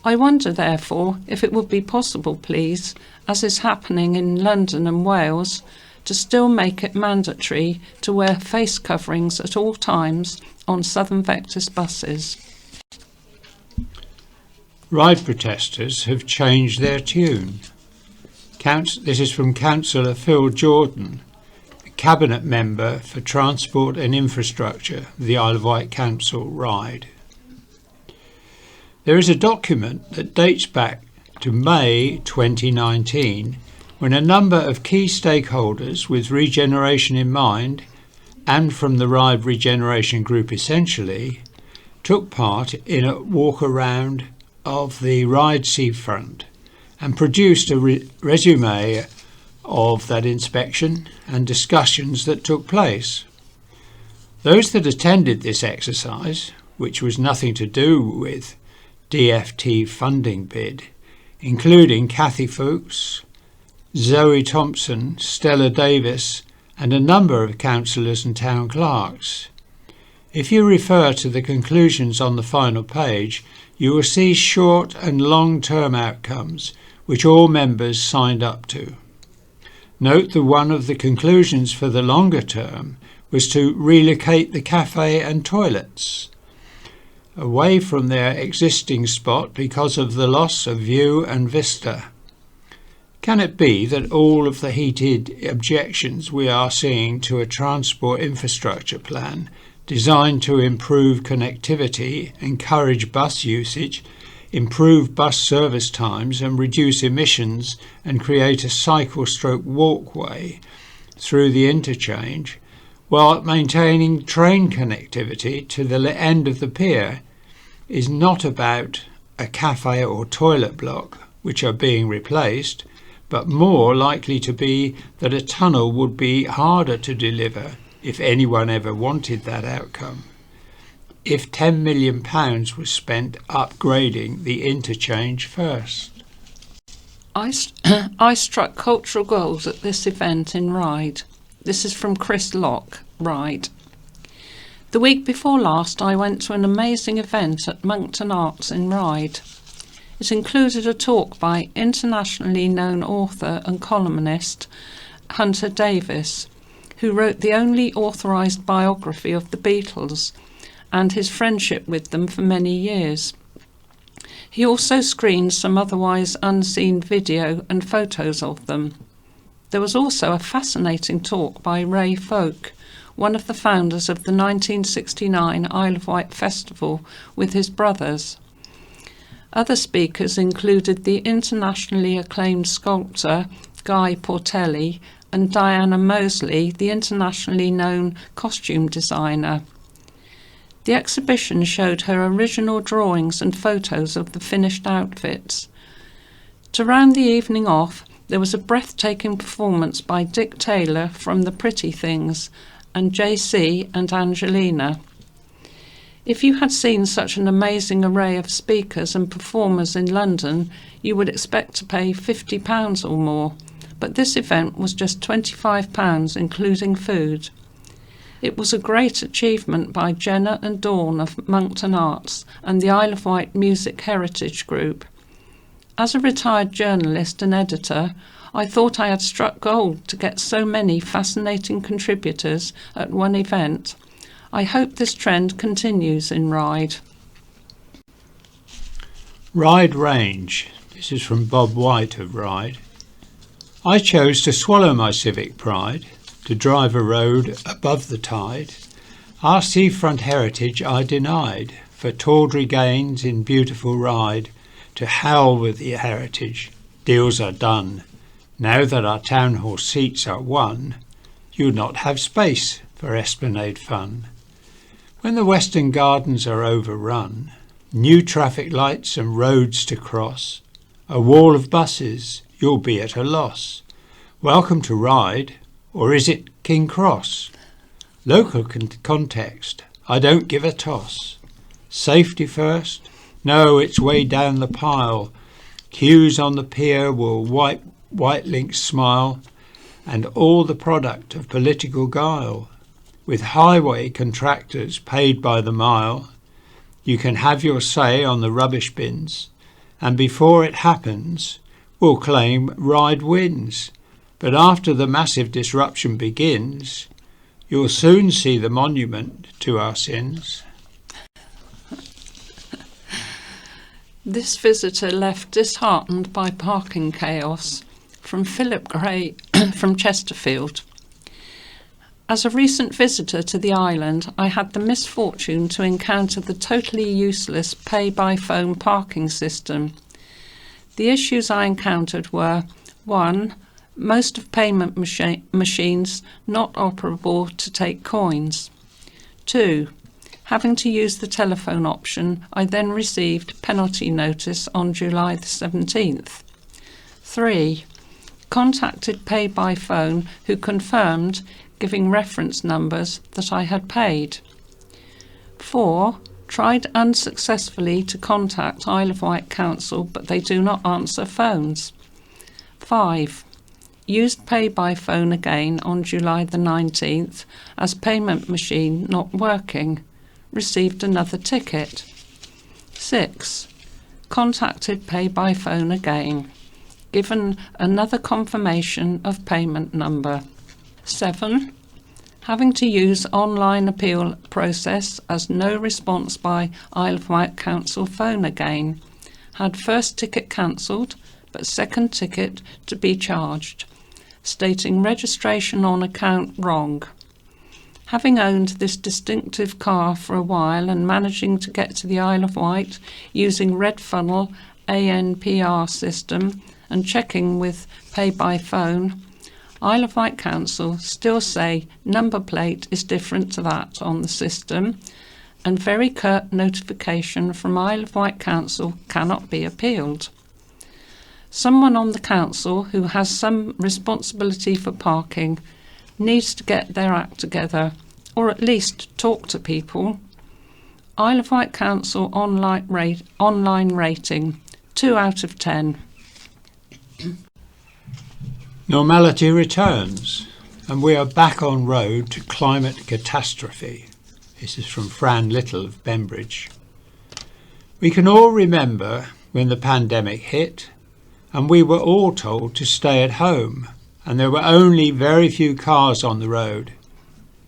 I wonder, therefore, if it would be possible, please, as is happening in London and Wales, to still make it mandatory to wear face coverings at all times on Southern Vectis buses. Ride protesters have changed their tune. This is from Councillor Phil Jordan, a Cabinet Member for Transport and Infrastructure of the Isle of Wight Council Ride. There is a document that dates back to May 2019 when a number of key stakeholders with regeneration in mind, and from the Ride Regeneration Group essentially, took part in a walk around of the Ride seafront and produced a resume of that inspection and discussions that took place. Those that attended this exercise, which was nothing to do with DFT funding bid, including Kathy Fuchs, Zoe Thompson, Stella Davis, and a number of councillors and town clerks. If you refer to the conclusions on the final page, you will see short and long-term outcomes which all members signed up to. Note that one of the conclusions for the longer term was to relocate the cafe and toilets away from their existing spot because of the loss of view and vista. Can it be that all of the heated objections we are seeing to a transport infrastructure plan designed to improve connectivity, encourage bus usage, improve bus service times and reduce emissions and create a cycle/walkway through the interchange, while maintaining train connectivity to the end of the pier, is not about a cafe or toilet block which are being replaced, but more likely to be that a tunnel would be harder to deliver, if anyone ever wanted that outcome, if £10 million was spent upgrading the interchange first. I struck cultural goals at this event in Ryde. This is from Chris Locke, Ryde. The week before last, I went to an amazing event at Monkton Arts in Ryde. It included a talk by internationally known author and columnist Hunter Davies, who wrote the only authorised biography of the Beatles and his friendship with them for many years. He also screened some otherwise unseen video and photos of them. There was also a fascinating talk by Ray Folk, one of the founders of the 1969 Isle of Wight Festival, with his brothers. Other speakers included the internationally acclaimed sculptor Guy Portelli and Diana Mosley, the internationally known costume designer. The exhibition showed her original drawings and photos of the finished outfits. To round the evening off, there was a breathtaking performance by Dick Taylor from The Pretty Things and JC and Angelina. If you had seen such an amazing array of speakers and performers in London, you would expect to pay £50 or more, but this event was just £25, including food. It was a great achievement by Jenna and Dawn of Moncton Arts and the Isle of Wight Music Heritage Group. As a retired journalist and editor, I thought I had struck gold to get so many fascinating contributors at one event. I hope this trend continues in Ryde. Ryde Range. This is from Bob Wight of Ryde. I chose to swallow my civic pride, to drive a road above the tide. Our seafront heritage I denied, for tawdry gains in beautiful Ryde. To hell with the heritage, deals are done. Now that our town hall seats are won, you'd not have space for esplanade fun. When the Western Gardens are overrun, new traffic lights and roads to cross, a wall of buses, you'll be at a loss. Welcome to Ryde, or is it King Cross? Local context, I don't give a toss. Safety first? No, it's way down the pile. Queues on the pier will white links smile, and all the product of political guile. With highway contractors paid by the mile, you can have your say on the rubbish bins, and before it happens, we'll claim Ryde wins. But after the massive disruption begins, you'll soon see the monument to our sins. This visitor left disheartened by parking chaos. From Philip Gray from Chesterfield. As a recent visitor to the island, I had the misfortune to encounter the totally useless pay-by-phone parking system. The issues I encountered were: 1. Most of payment machines not operable to take coins. 2. Having to use the telephone option, I then received penalty notice on July the 17th. 3. Contacted pay by phone who confirmed, giving reference numbers, that I had paid. 4. Tried unsuccessfully to contact Isle of Wight Council, but they do not answer phones. 5. Used pay by phone again on July the 19th as payment machine not working. Received another ticket. 6. Contacted pay by phone again. Given another confirmation of payment number. 7. Having to use online appeal process as no response by Isle of Wight Council phone again. Had first ticket cancelled, but second ticket to be charged, stating registration on account wrong. Having owned this distinctive car for a while and managing to get to the Isle of Wight using Red Funnel ANPR system and checking with pay by phone, Isle of Wight Council still say number plate is different to that on the system, and very curt notification from Isle of Wight Council cannot be appealed. Someone on the council who has some responsibility for parking needs to get their act together, or at least talk to people. Isle of Wight Council online rating 2 out of 10. Normality returns, and we are back on road to climate catastrophe. This is from Fran Little of Bembridge. We can all remember when the pandemic hit, and we were all told to stay at home, and there were only very few cars on the road.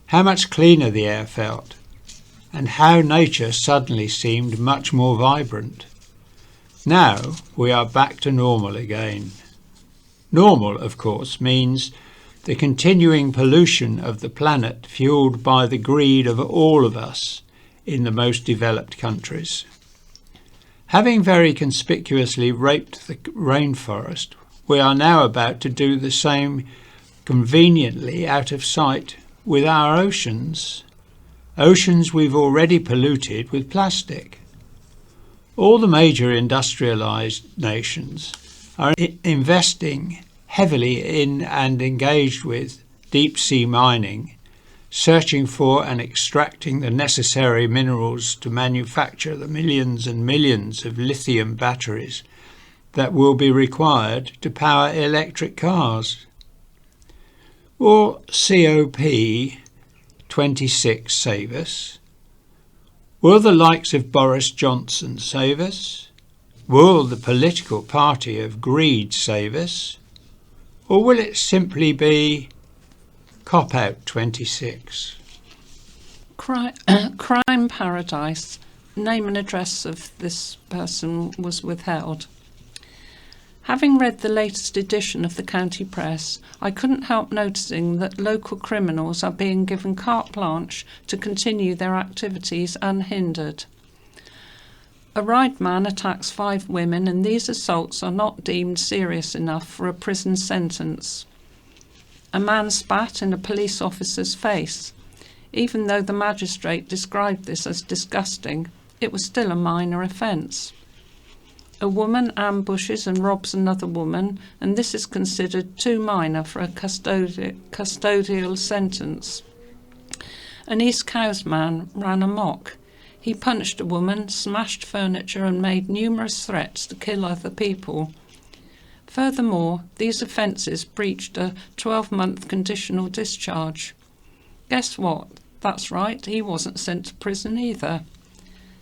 How much cleaner the air felt, and how nature suddenly seemed much more vibrant. Now we are back to normal again. Normal, of course, means the continuing pollution of the planet fueled by the greed of all of us in the most developed countries. Having very conspicuously raped the rainforest, we are now about to do the same conveniently out of sight with our oceans. Oceans we've already polluted with plastic. All the major industrialised nations are investing heavily in and engaged with deep sea mining, searching for and extracting the necessary minerals to manufacture the millions and millions of lithium batteries that will be required to power electric cars. Will COP26 save us? Will the likes of Boris Johnson save us? Will the political party of greed save us? Or will it simply be Cop-Out 26? Crime Paradise. Name and address of this person was withheld. Having read the latest edition of the County Press, I couldn't help noticing that local criminals are being given carte blanche to continue their activities unhindered. A Ryde man attacks 5 women, and these assaults are not deemed serious enough for a prison sentence. A man spat in a police officer's face. Even though the magistrate described this as disgusting, it was still a minor offence. A woman ambushes and robs another woman, and this is considered too minor for a custodial sentence. An East Cowes man ran amok. He punched a woman, smashed furniture, and made numerous threats to kill other people. Furthermore, these offences breached a 12-month conditional discharge. Guess what? That's right, he wasn't sent to prison either.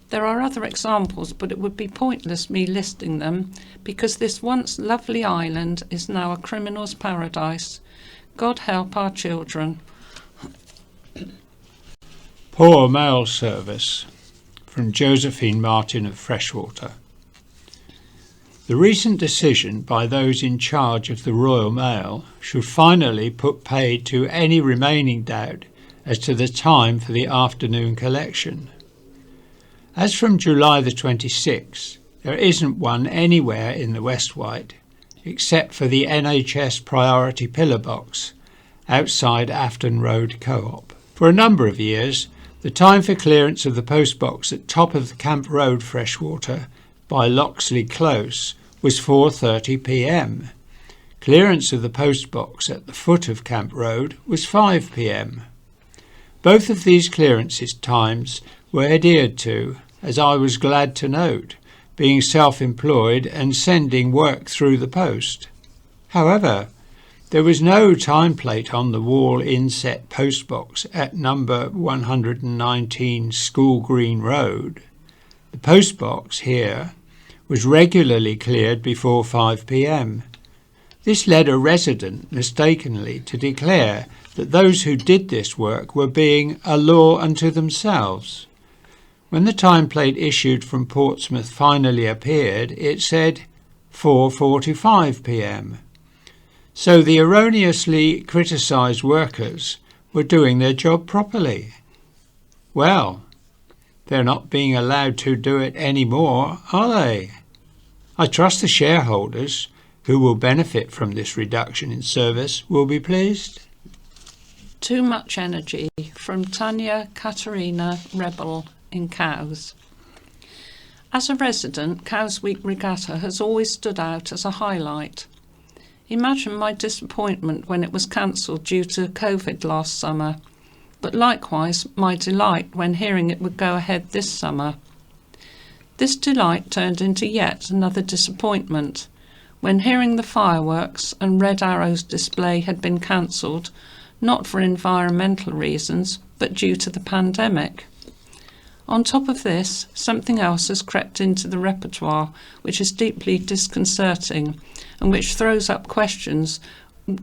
There are other examples, but it would be pointless me listing them, because this once lovely island is now a criminal's paradise. God help our children. Poor mail service, from Josephine Martin of Freshwater. The recent decision by those in charge of the Royal Mail should finally put paid to any remaining doubt as to the time for the afternoon collection. As from July the 26th, there isn't one anywhere in the West Wight, except for the NHS Priority Pillar Box, outside Afton Road Co-op. For a number of years, the time for clearance of the post box at top of the Camp Road, Freshwater, by Loxley Close, was 4:30 p.m. Clearance of the post box at the foot of Camp Road was 5 p.m. Both of these clearances times were adhered to, as I was glad to note, being self-employed and sending work through the post. However, there was no time plate on the wall inset postbox at number 119 School Green Road. The postbox here was regularly cleared before 5 p.m. This led a resident mistakenly to declare that those who did this work were being a law unto themselves. When the time plate issued from Portsmouth finally appeared, it said 4:45 p.m. So the erroneously criticised workers were doing their job properly. Well, they're not being allowed to do it anymore, are they? I trust the shareholders, who will benefit from this reduction in service, will be pleased. Too much energy, from Tanya Katerina Rebel in Cowes. As a resident, Cowes Week Regatta has always stood out as a highlight. Imagine my disappointment when it was cancelled due to COVID last summer, but likewise my delight when hearing it would go ahead this summer. This delight turned into yet another disappointment when hearing the fireworks and Red Arrows display had been cancelled, not for environmental reasons, but due to the pandemic. On top of this, something else has crept into the repertoire which is deeply disconcerting and which throws up questions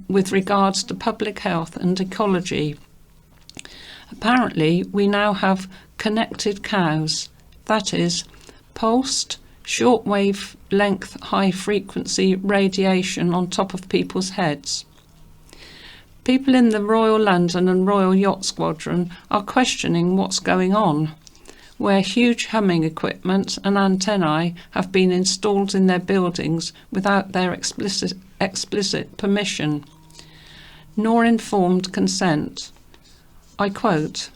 with regards to public health and ecology. Apparently, we now have connected cows, that is, pulsed, short-wave length, high-frequency radiation on top of people's heads. People in the Royal London and Royal Yacht Squadron are questioning what's going on, where huge humming equipment and antennae have been installed in their buildings without their explicit permission, nor informed consent. I quote,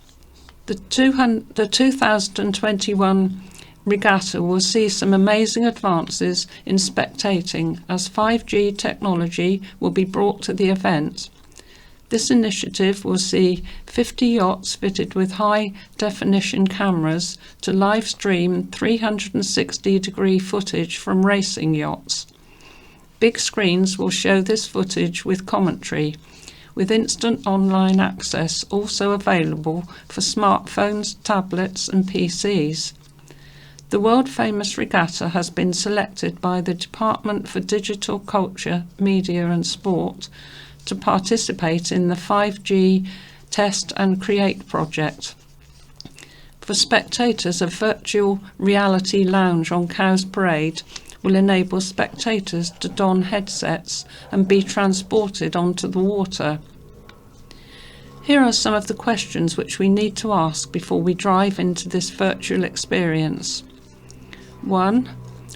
the 2021 regatta will see some amazing advances in spectating as 5G technology will be brought to the event. This initiative will see 50 yachts fitted with high-definition cameras to live stream 360-degree footage from racing yachts. Big screens will show this footage with commentary, with instant online access also available for smartphones, tablets and PCs. The world-famous regatta has been selected by the Department for Digital Culture, Media and Sport to participate in the 5G Test and Create project. For spectators, a virtual reality lounge on Cowes Parade will enable spectators to don headsets and be transported onto the water. Here are some of the questions which we need to ask before we drive into this virtual experience. 1.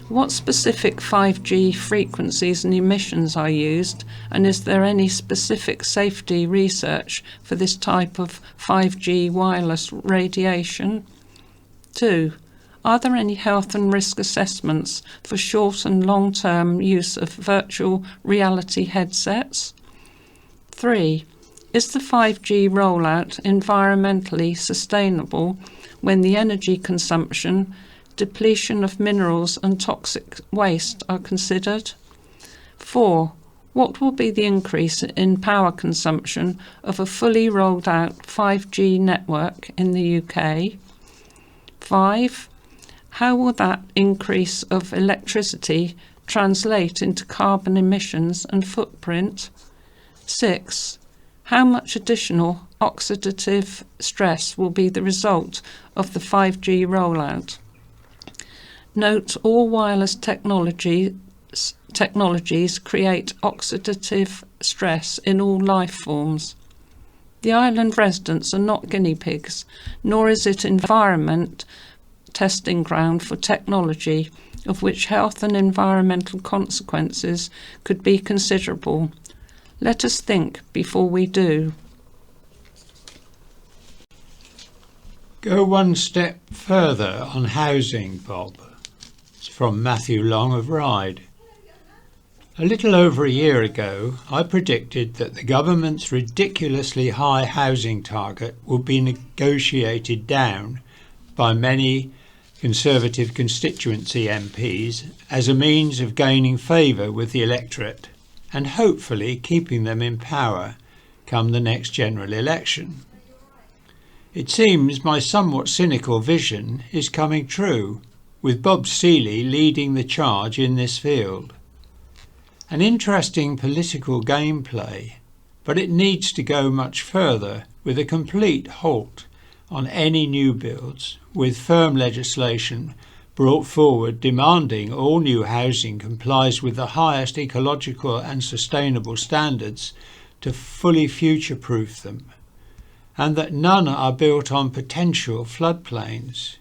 What specific 5G frequencies and emissions are used, and is there any specific safety research for this type of 5G wireless radiation? 2. Are there any health and risk assessments for short and long-term use of virtual reality headsets? 3. Is the 5G rollout environmentally sustainable when the energy consumption, depletion of minerals and toxic waste are considered? 4. What will be the increase in power consumption of a fully rolled out 5G network in the UK? 5. How will that increase of electricity translate into carbon emissions and footprint? 6. How much additional oxidative stress will be the result of the 5G rollout? Note all wireless technologies create oxidative stress in all life forms. The island residents are not guinea pigs, nor is it environment testing ground for technology of which health and environmental consequences could be considerable. Let us think before we do. Go one step further on housing, Bob. It's from Matthew Long of Ryde. A little over a year ago, I predicted that the government's ridiculously high housing target would be negotiated down by many Conservative constituency MPs as a means of gaining favour with the electorate and hopefully keeping them in power come the next general election. It seems my somewhat cynical vision is coming true, with Bob Seeley leading the charge in this field. An interesting political gameplay, but it needs to go much further with a complete halt on any new builds, with firm legislation brought forward demanding all new housing complies with the highest ecological and sustainable standards to fully future-proof them, and that none are built on potential floodplains.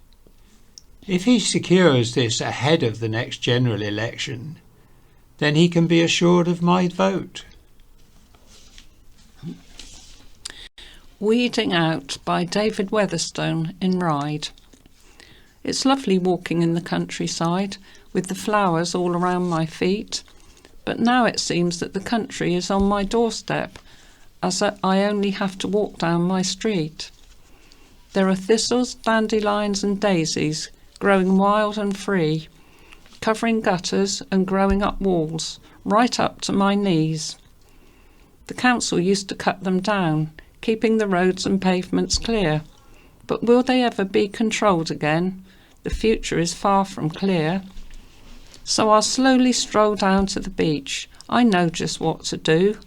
If he secures this ahead of the next general election, then he can be assured of my vote. Weeding Out by David Weatherstone in Ryde. It's lovely walking in the countryside with the flowers all around my feet, but now it seems that the country is on my doorstep, as I only have to walk down my street. There are thistles, dandelions and daisies growing wild and free, covering gutters and growing up walls, right up to my knees. The council used to cut them down, keeping the roads and pavements clear. But will they ever be controlled again? The future is far from clear. So I'll slowly stroll down to the beach. I know just what to do.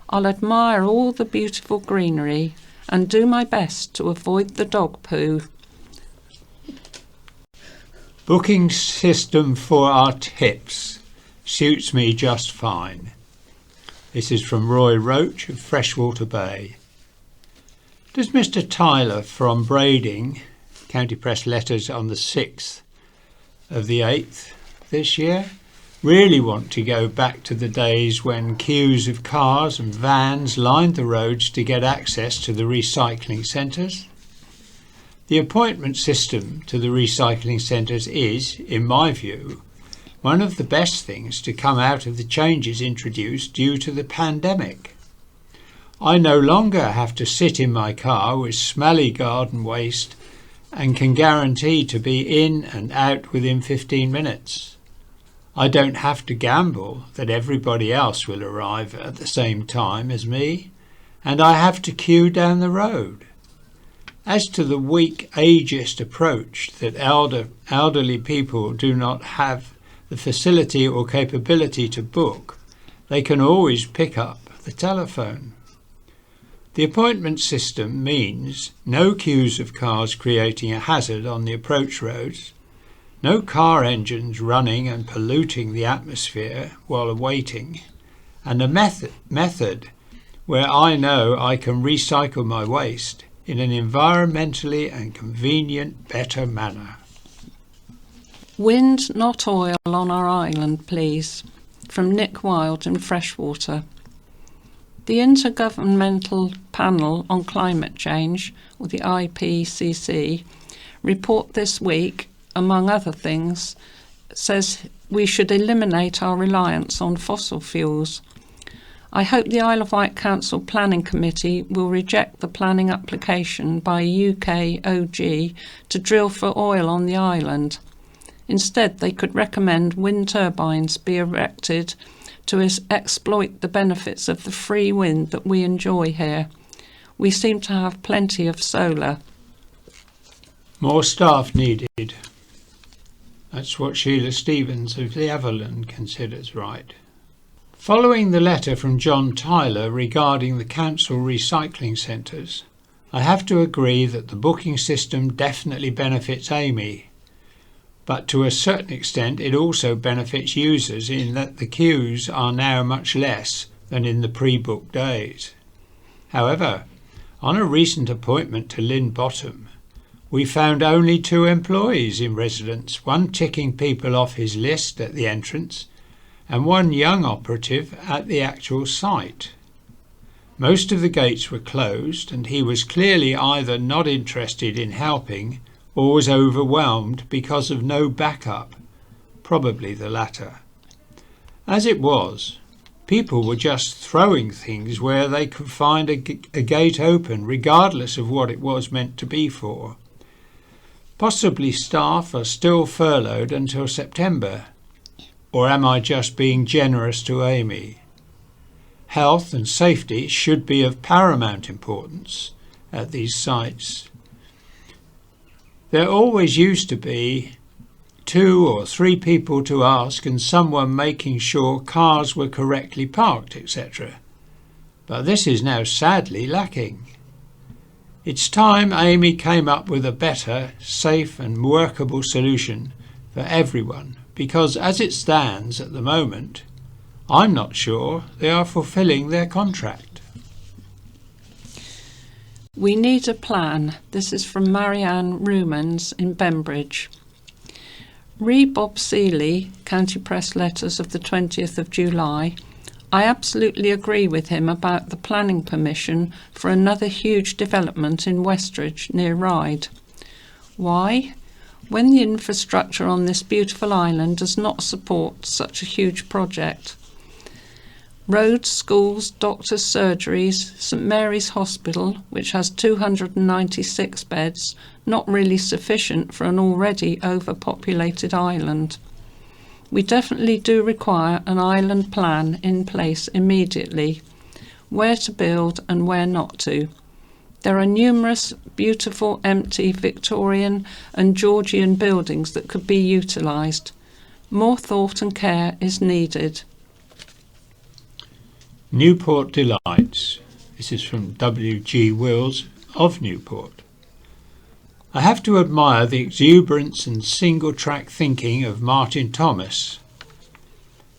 I'll admire all the beautiful greenery and do my best to avoid the dog poo. Booking system for our tips suits me just fine. This is from Roy Roach of Freshwater Bay. Does Mr. Tyler from Brading, County Press letters on the 6th of the 8th this year, really want to go back to the days when queues of cars and vans lined the roads to get access to the recycling centres? The appointment system to the recycling centres is, in my view, one of the best things to come out of the changes introduced due to the pandemic. I no longer have to sit in my car with smelly garden waste and can guarantee to be in and out within 15 minutes. I don't have to gamble that everybody else will arrive at the same time as me, and I have to queue down the road. As to the weak ageist approach that elderly people do not have the facility or capability to book, they can always pick up the telephone. The appointment system means no queues of cars creating a hazard on the approach roads, no car engines running and polluting the atmosphere while awaiting, and a method where I know I can recycle my waste in an environmentally and convenient, better manner. Wind, not oil, on our island, please. From Nick Wilde in Freshwater. The Intergovernmental Panel on Climate Change, or the IPCC, report this week, among other things, says we should eliminate our reliance on fossil fuels. I hope the Isle of Wight Council Planning Committee will reject the planning application by UK OG to drill for oil on the island. Instead, they could recommend wind turbines be erected to exploit the benefits of the free wind that we enjoy here. We seem to have plenty of solar. More staff needed. That's what Sheila Stevens of the Everland considers right. Following the letter from John Tyler regarding the council recycling centres, I have to agree that the booking system definitely benefits Amy, but to a certain extent it also benefits users in that the queues are now much less than in the pre-booked days. However, on a recent appointment to Lynn Bottom, we found only 2 employees in residence, one ticking people off his list at the entrance and one young operative at the actual site. Most of the gates were closed and he was clearly either not interested in helping or was overwhelmed because of no backup, probably the latter. As it was, people were just throwing things where they could find a gate open, regardless of what it was meant to be for. Possibly staff are still furloughed until September, or am I just being generous to Amy? Health and safety should be of paramount importance at these sites. There always used to be 2 or 3 people to ask and someone making sure cars were correctly parked, etc. But this is now sadly lacking. It's time Amy came up with a better, safe and workable solution for everyone, because as it stands at the moment, I'm not sure they are fulfilling their contract. We need a plan. This is from Marianne Rumans in Bembridge. Re Bob Seeley, County Press Letters of the 20th of July. I absolutely agree with him about the planning permission for another huge development in Westridge near Ryde. Why? When the infrastructure on this beautiful island does not support such a huge project. Roads, schools, doctors' surgeries, St Mary's Hospital, which has 296 beds, not really sufficient for an already overpopulated island. We definitely do require an island plan in place immediately, where to build and where not to. There are numerous beautiful empty Victorian and Georgian buildings that could be utilised. More thought and care is needed. Newport Delights. This is from W.G. Wills of Newport. I have to admire the exuberance and single-track thinking of Martin Thomas.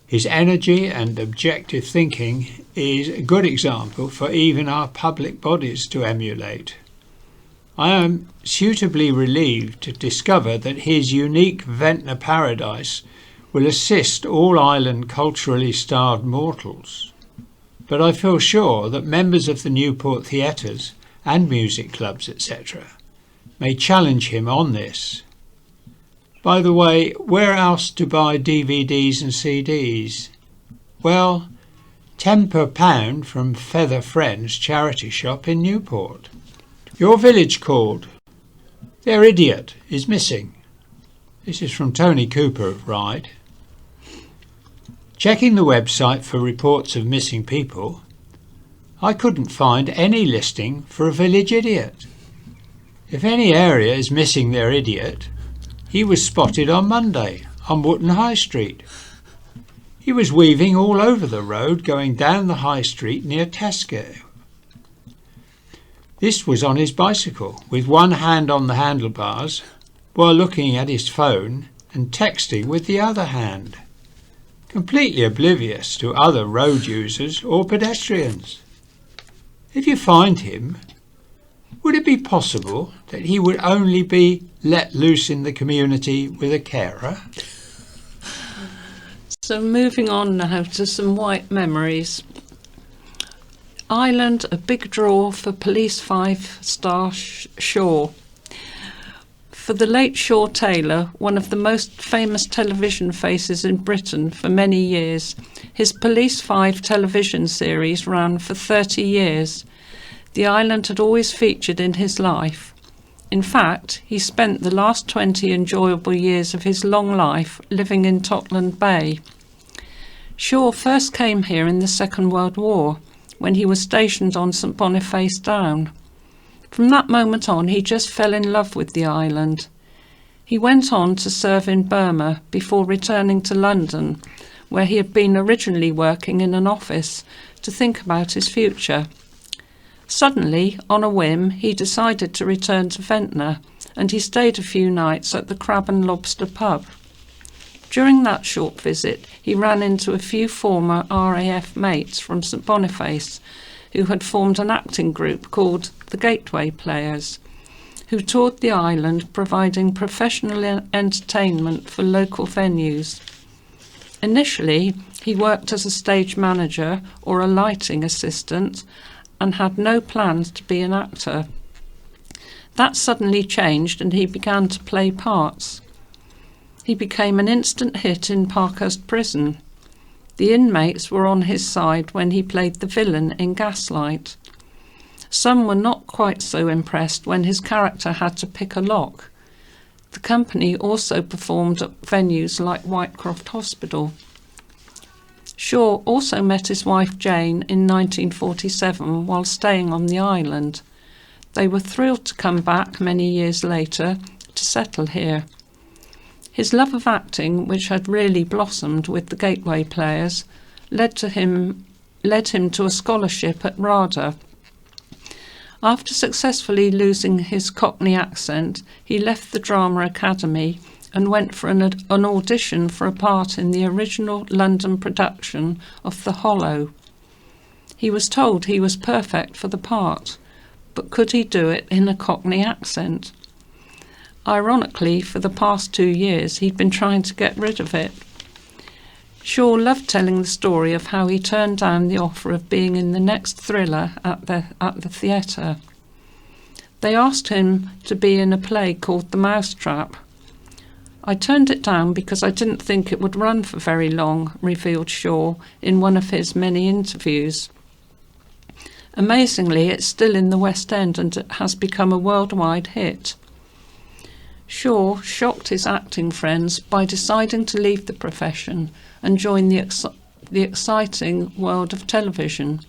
His energy and objective thinking is a good example for even our public bodies to emulate. I am suitably relieved to discover that his unique Ventnor paradise will assist all island culturally starved mortals. But I feel sure that members of the Newport theatres and music clubs, etc., may challenge him on this. By the way, where else to buy DVDs and CDs? Well, 10 per pound from Feather Friends charity shop in Newport. Your village called. Their idiot is missing. This is from Tony Cooper of Ryde. Checking the website for reports of missing people, I couldn't find any listing for a village idiot. If any area is missing their idiot, he was spotted on Monday on Wootton High Street. He was weaving all over the road going down the High Street near Tesco. This was on his bicycle with one hand on the handlebars while looking at his phone and texting with the other hand, completely oblivious to other road users or pedestrians. If you find him, would it be possible that he would only be let loose in the community with a carer? So moving on now to some Wight memories. Ireland, a big draw for Police 5-star Shaw. For the late Shaw Taylor, one of the most famous television faces in Britain for many years, his Police 5 television series ran for 30 years. The island had always featured in his life. In fact, he spent the last 20 enjoyable years of his long life living in Totland Bay. Shaw first came here in the Second World War, when he was stationed on St Boniface Down. From that moment on, he just fell in love with the island. He went on to serve in Burma before returning to London, where he had been originally working in an office, to think about his future. Suddenly, on a whim, he decided to return to Ventnor, and he stayed a few nights at the Crab and Lobster pub. During that short visit, he ran into a few former RAF mates from St Boniface, who had formed an acting group called the Gateway Players, who toured the island providing professional entertainment for local venues. Initially, he worked as a stage manager or a lighting assistant and had no plans to be an actor. That suddenly changed and he began to play parts. He became an instant hit in Parkhurst Prison. The inmates were on his side when he played the villain in Gaslight. Some were not quite so impressed when his character had to pick a lock. The company also performed at venues like Whitecroft Hospital. Shaw also met his wife Jane in 1947 while staying on the island. They were thrilled to come back many years later to settle here. His love of acting, which had really blossomed with the Gateway Players, led him to a scholarship at RADA. After successfully losing his Cockney accent, he left the Drama Academy and went for an audition for a part in the original London production of The Hollow. He was told he was perfect for the part, but could he do it in a Cockney accent? Ironically, for the past 2 years, he'd been trying to get rid of it. Shaw loved telling the story of how he turned down the offer of being in the next thriller at the theatre. They asked him to be in a play called The Mousetrap. I turned it down because I didn't think it would run for very long, revealed Shaw in one of his many interviews. Amazingly, it's still in the West End and it has become a worldwide hit. Shaw shocked his acting friends by deciding to leave the profession and join the exciting world of television.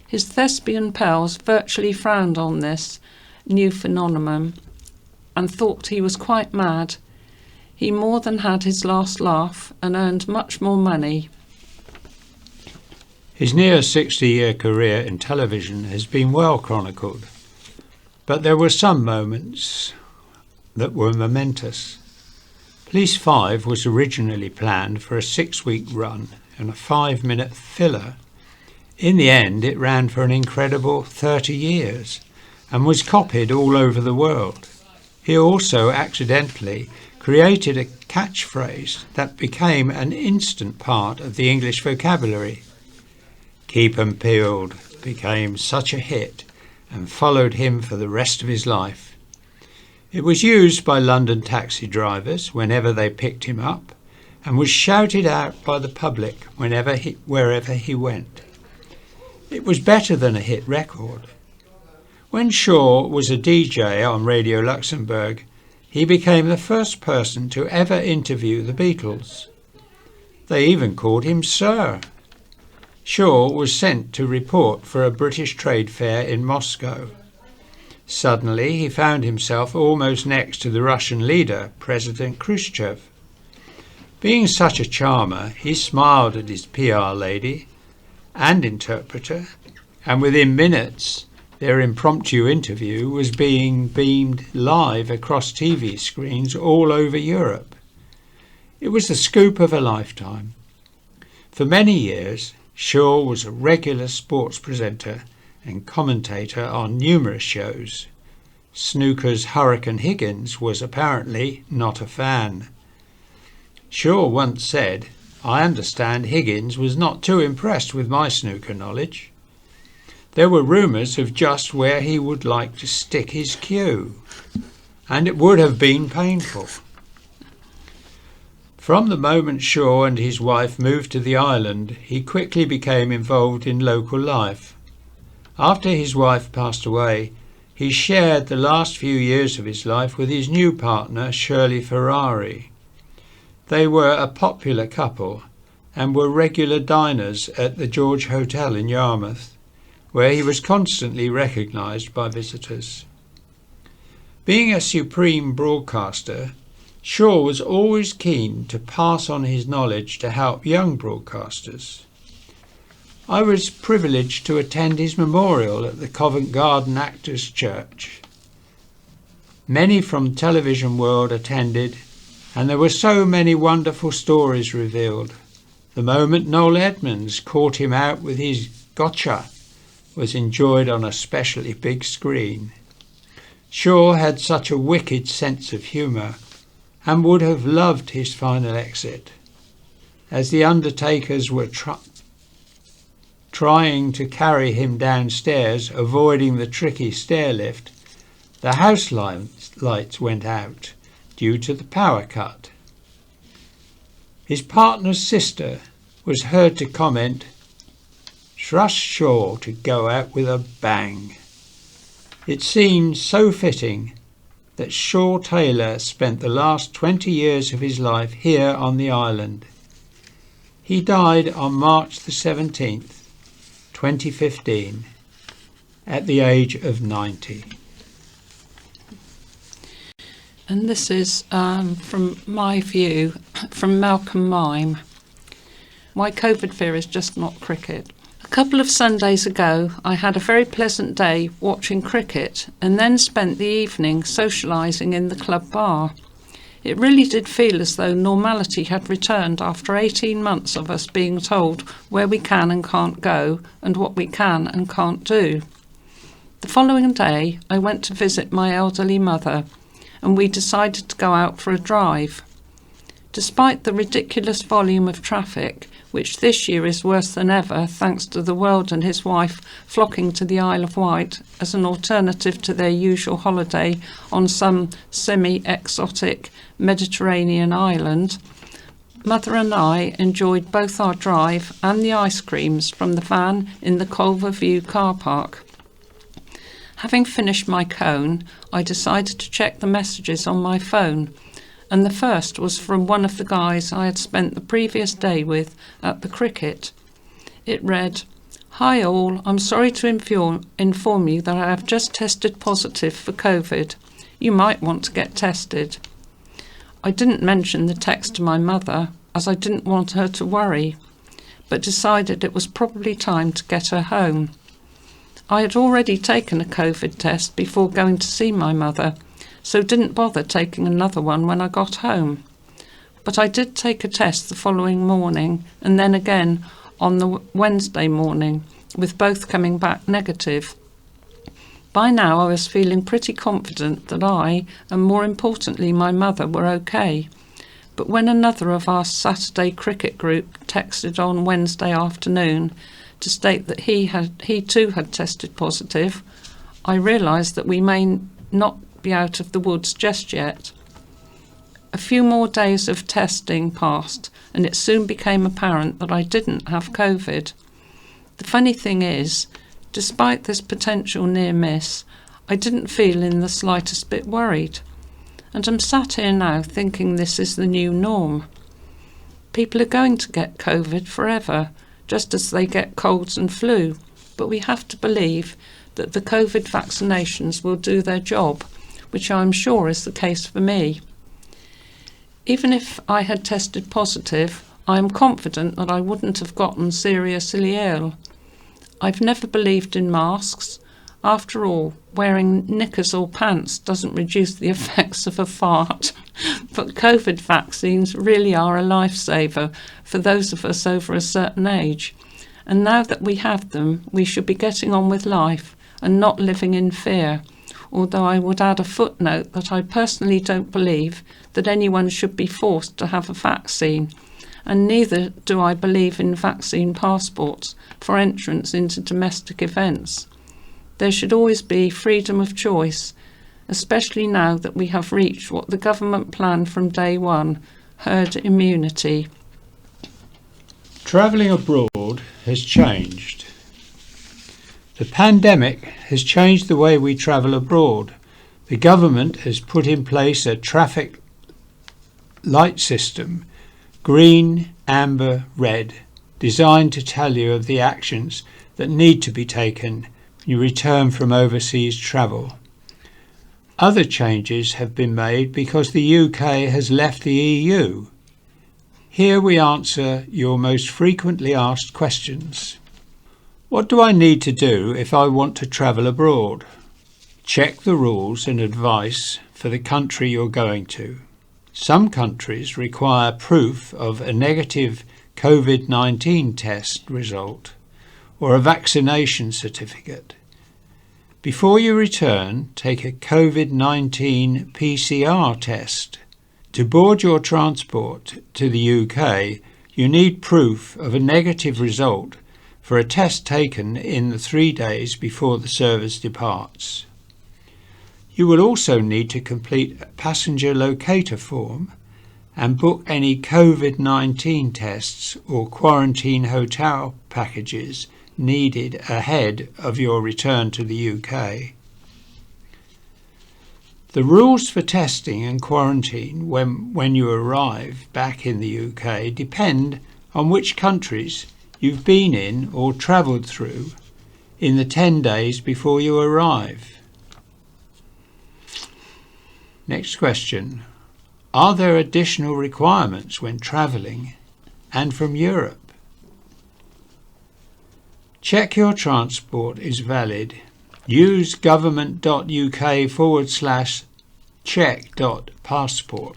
His thespian pals virtually frowned on this new phenomenon and thought he was quite mad. He more than had his last laugh and earned much more money. His near 60-year career in television has been well chronicled, but there were some moments that were momentous. Police 5 was originally planned for a 6-week run and a 5-minute filler. In the end, it ran for an incredible 30 years and was copied all over the world. He also accidentally created a catchphrase that became an instant part of the English vocabulary. Keep 'em peeled became such a hit and followed him for the rest of his life. It was used by London taxi drivers whenever they picked him up, and was shouted out by the public wherever he went. It was better than a hit record. When Shaw was a DJ on Radio Luxembourg, he became the first person to ever interview the Beatles. They even called him Sir. Shaw was sent to report for a British trade fair in Moscow. Suddenly he found himself almost next to the Russian leader, President Khrushchev. Being such a charmer, he smiled at his PR lady and interpreter, and within minutes their impromptu interview was being beamed live across TV screens all over Europe. It was the scoop of a lifetime. For many years, Shaw was a regular sports presenter and commentator on numerous shows. Snooker's Hurricane Higgins was apparently not a fan. Shaw once said, "I understand Higgins was not too impressed with my snooker knowledge." There were rumours of just where he would like to stick his cue, and it would have been painful. From the moment Shaw and his wife moved to the island, he quickly became involved in local life. After his wife passed away, he shared the last few years of his life with his new partner, Shirley Ferrari. They were a popular couple and were regular diners at the George Hotel in Yarmouth, where he was constantly recognised by visitors. Being a supreme broadcaster, Shaw was always keen to pass on his knowledge to help young broadcasters. I was privileged to attend his memorial at the Covent Garden Actors Church. Many from television world attended, and there were so many wonderful stories revealed. The moment Noel Edmonds caught him out with his gotcha was enjoyed on a specially big screen. Shaw had such a wicked sense of humour and would have loved his final exit. As the undertakers were trying to carry him downstairs, avoiding the tricky stair lift, the house lights went out due to the power cut. His partner's sister was heard to comment, "Trust Shaw to go out with a bang." It seemed so fitting that Shaw Taylor spent the last 20 years of his life here on the island. He died on March the 17th, 2015, at the age of 90. And this is, from my view, from Malcolm Mime. My COVID fear is just not cricket. A couple of Sundays ago, I had a very pleasant day watching cricket and then spent the evening socialising in the club bar. It really did feel as though normality had returned after 18 months of us being told where we can and can't go and what we can and can't do. The following day, I went to visit my elderly mother and we decided to go out for a drive. Despite the ridiculous volume of traffic, which this year is worse than ever thanks to the world and his wife flocking to the Isle of Wight as an alternative to their usual holiday on some semi-exotic Mediterranean island, Mother and I enjoyed both our drive and the ice creams from the van in the Culver View car park. Having finished my cone, I decided to check the messages on my phone, and the first was from one of the guys I had spent the previous day with at the cricket. It read, "Hi all, I'm sorry to inform you that I have just tested positive for COVID. You might want to get tested." I didn't mention the text to my mother as I didn't want her to worry, but decided it was probably time to get her home. I had already taken a COVID test before going to see my mother, so didn't bother taking another one when I got home. But I did take a test the following morning and then again on the Wednesday morning, with both coming back negative. By now I was feeling pretty confident that I, and more importantly my mother, were okay. But when another of our Saturday cricket group texted on Wednesday afternoon to state that he too had tested positive, I realised that we may not be out of the woods just yet. A few more days of testing passed, and it soon became apparent that I didn't have COVID. The funny thing is, despite this potential near miss, I didn't feel in the slightest bit worried. And I'm sat here now thinking this is the new norm. People are going to get COVID forever, just as they get colds and flu, but we have to believe that the COVID vaccinations will do their job, which I'm sure is the case for me. Even if I had tested positive, I am confident that I wouldn't have gotten seriously ill. I've never believed in masks. After all, wearing knickers or pants doesn't reduce the effects of a fart. But COVID vaccines really are a lifesaver for those of us over a certain age. And now that we have them, we should be getting on with life and not living in fear. Although I would add a footnote that I personally don't believe that anyone should be forced to have a vaccine, and neither do I believe in vaccine passports for entrance into domestic events. There should always be freedom of choice, especially now that we have reached what the government planned from day one, herd immunity. Travelling abroad has changed. The pandemic has changed the way we travel abroad. The government has put in place a traffic light system, green, amber, red, designed to tell you of the actions that need to be taken when you return from overseas travel. Other changes have been made because the UK has left the EU. Here we answer your most frequently asked questions. What do I need to do if I want to travel abroad? Check the rules and advice for the country you're going to. Some countries require proof of a negative COVID-19 test result or a vaccination certificate. Before you return, take a COVID-19 PCR test. To board your transport to the UK, you need proof of a negative result for a test taken in the 3 days before the service departs. You will also need to complete a passenger locator form and book any COVID-19 tests or quarantine hotel packages needed ahead of your return to the UK. The rules for testing and quarantine when you arrive back in the UK depend on which countries you've been in or travelled through in the 10 days before you arrive. Next question. Are there additional requirements when travelling and from Europe? Check your transport is valid. Use government.uk/check.passport.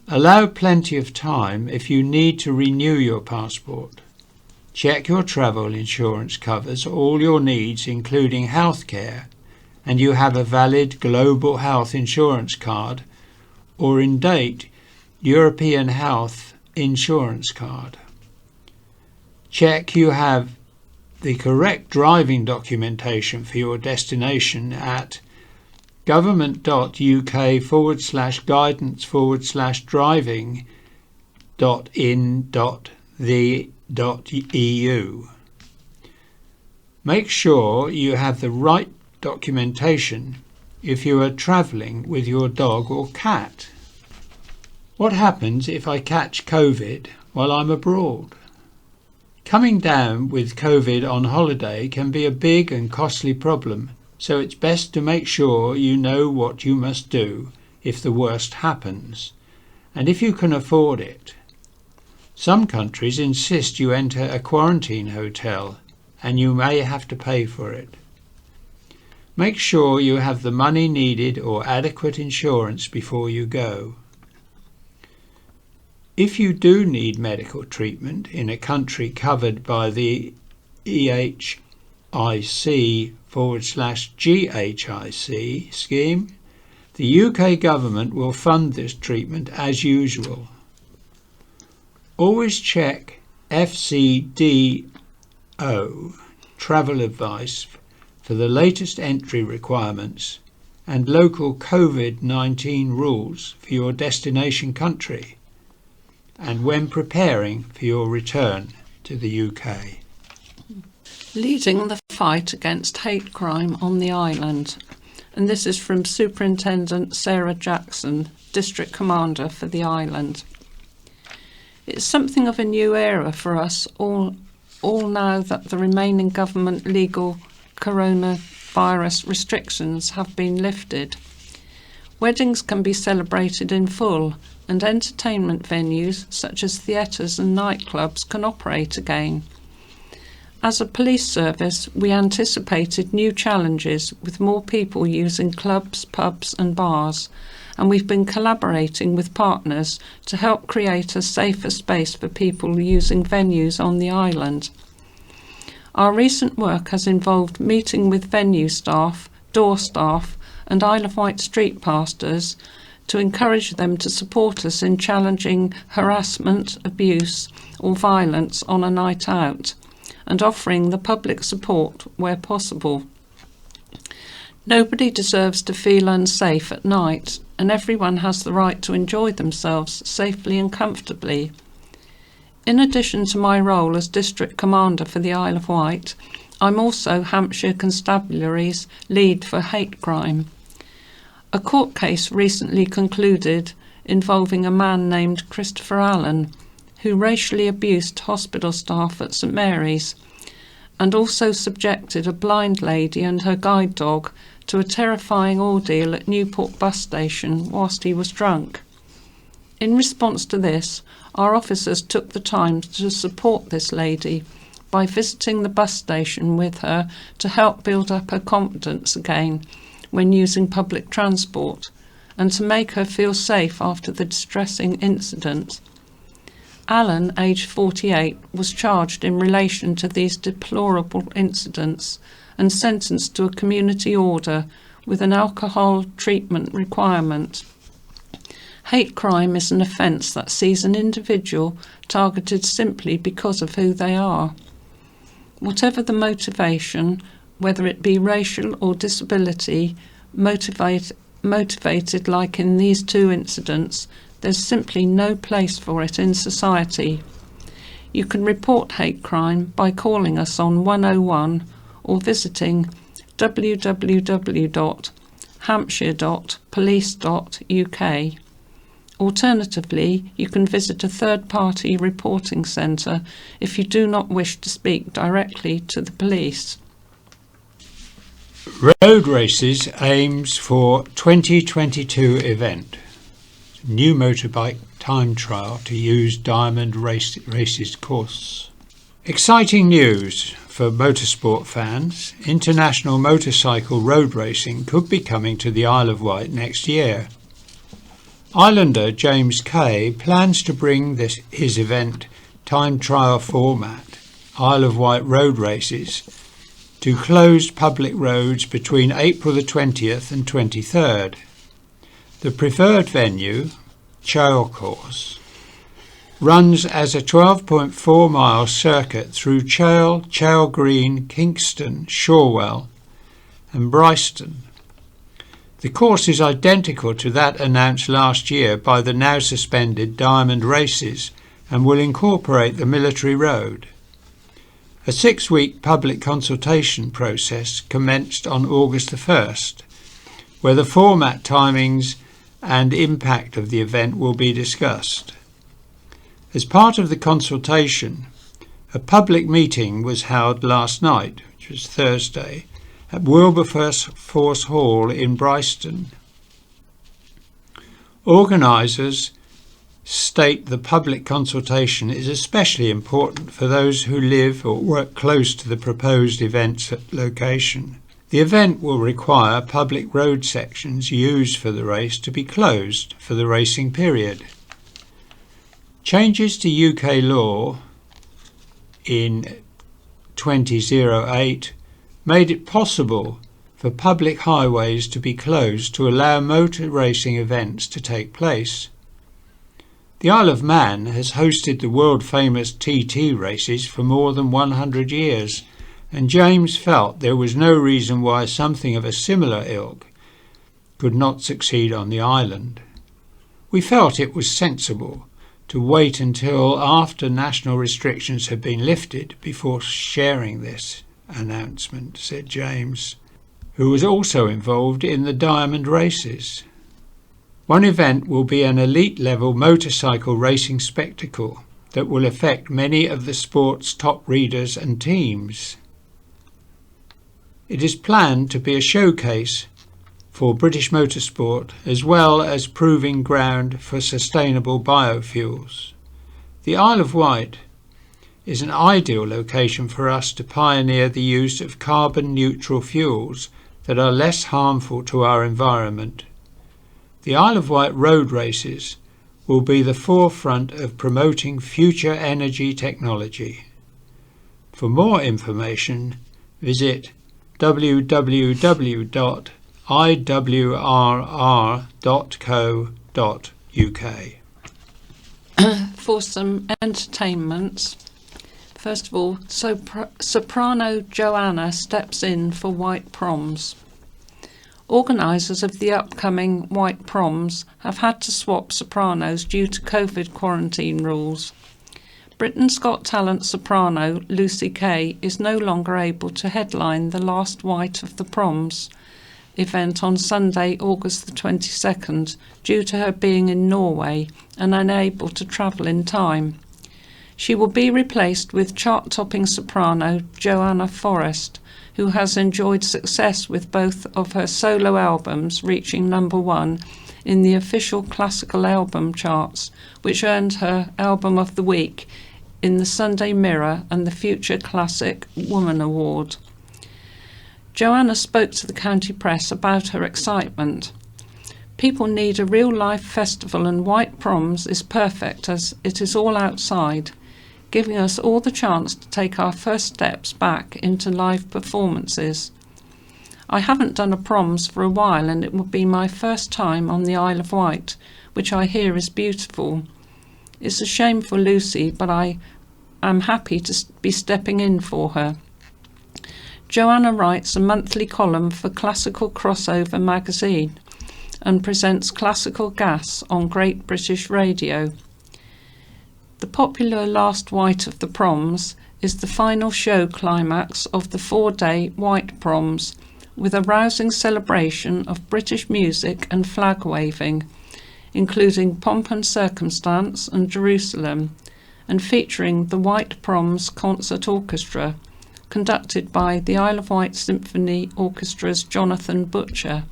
Allow plenty of time if you need to renew your passport. Check your travel insurance covers all your needs, including healthcare, and you have a valid global health insurance card or in date European health insurance card. Check you have the correct driving documentation for your destination at government.uk/guidance/driving.in.the.eu. Make sure you have the right documentation if you are travelling with your dog or cat. What happens if I catch COVID while I'm abroad? Coming down with COVID on holiday can be a big and costly problem, so it's best to make sure you know what you must do if the worst happens, and if you can afford it. Some countries insist you enter a quarantine hotel, and you may have to pay for it. Make sure you have the money needed or adequate insurance before you go. If you do need medical treatment in a country covered by the EHIC/GHIC scheme, the UK government will fund this treatment as usual. Always check FCDO travel advice for the latest entry requirements and local COVID-19 rules for your destination country and when preparing for your return to the UK. Leading the fight against hate crime on the island. And this is from Superintendent Sarah Jackson, District Commander for the island. It's something of a new era for us all now that the remaining government legal coronavirus restrictions have been lifted. Weddings can be celebrated in full, and entertainment venues such as theatres and nightclubs can operate again. As a police service, we anticipated new challenges with more people using clubs, pubs and bars, and we've been collaborating with partners to help create a safer space for people using venues on the island. Our recent work has involved meeting with venue staff, door staff and Isle of Wight street pastors to encourage them to support us in challenging harassment, abuse or violence on a night out, and offering the public support where possible. Nobody deserves to feel unsafe at night, and everyone has the right to enjoy themselves safely and comfortably. In addition to my role as District Commander for the Isle of Wight, I'm also Hampshire Constabulary's lead for hate crime. A court case recently concluded involving a man named Christopher Allen, who racially abused hospital staff at St Mary's and also subjected a blind lady and her guide dog to a terrifying ordeal at Newport bus station whilst he was drunk. In response to this, our officers took the time to support this lady by visiting the bus station with her to help build up her confidence again when using public transport and to make her feel safe after the distressing incident. Alan, aged 48, was charged in relation to these deplorable incidents and sentenced to a community order with an alcohol treatment requirement. Hate crime is an offence that sees an individual targeted simply because of who they are. Whatever the motivation, whether it be racial or disability, motivated like in these two incidents, there's simply no place for it in society. You can report hate crime by calling us on 101 or visiting www.hampshire.police.uk. Alternatively, you can visit a third-party reporting centre if you do not wish to speak directly to the police. Road Races aims for 2022 event. New motorbike time trial to use Diamond Races course. Exciting news for motorsport fans. International motorcycle road racing could be coming to the Isle of Wight next year. Islander James Kay plans to bring his event time trial format, Isle of Wight Road Races, to closed public roads between April the 20th and 23rd. The preferred venue, Chale Course, runs as a 12.4 mile circuit through Chale, Chale Green, Kingston, Shorewell and Bryston. The course is identical to that announced last year by the now suspended Diamond Races and will incorporate the Military Road. A 6-week public consultation process commenced on August the 1st, where the format, timings and impact of the event will be discussed. As part of the consultation, a public meeting was held last night, which was Thursday, at Wilberforce Hall in Bryston. Organisers state the public consultation is especially important for those who live or work close to the proposed event's location. The event will require public road sections used for the race to be closed for the racing period. Changes to UK law in 2008 made it possible for public highways to be closed to allow motor racing events to take place. The Isle of Man has hosted the world-famous TT races for more than 100 years, and James felt there was no reason why something of a similar ilk could not succeed on the island. We felt it was sensible to wait until after national restrictions had been lifted before sharing this announcement, said James, who was also involved in the diamond races. One event will be an elite-level motorcycle racing spectacle that will affect many of the sport's top readers and teams. It is planned to be a showcase for British motorsport as well as proving ground for sustainable biofuels. The Isle of Wight is an ideal location for us to pioneer the use of carbon-neutral fuels that are less harmful to our environment. The Isle of Wight road races will be the forefront of promoting future energy technology. For more information, visit www.iwrr.co.uk. For some entertainment, first of all, soprano Joanna steps in for Wight Proms. Organisers of the upcoming Wight Proms have had to swap sopranos due to COVID quarantine rules. Britain's Got Talent soprano Lucy Kay is no longer able to headline the last Wight of the Proms event on Sunday, August the 22nd, due to her being in Norway and unable to travel in time. She will be replaced with chart-topping soprano Joanna Forrest, who has enjoyed success with both of her solo albums reaching #1 in the official classical album charts, which earned her Album of the Week in the Sunday Mirror and the Future Classic Woman Award. Joanna spoke to the county press about her excitement. People need a real-life festival, and Wight Proms is perfect as it is all outside, giving us all the chance to take our first steps back into live performances. I haven't done a proms for a while, and it will be my first time on the Isle of Wight, which I hear is beautiful. It's a shame for Lucy, but I am happy to be stepping in for her. Joanna writes a monthly column for Classical Crossover magazine and presents Classical Gas on Great British Radio. The popular last Wight of the Proms is the final show climax of the 4-day Wight Proms, with a rousing celebration of British music and flag waving, including Pomp and Circumstance and Jerusalem, and featuring the Wight Proms Concert Orchestra, conducted by the Isle of Wight Symphony Orchestra's Jonathan Butcher.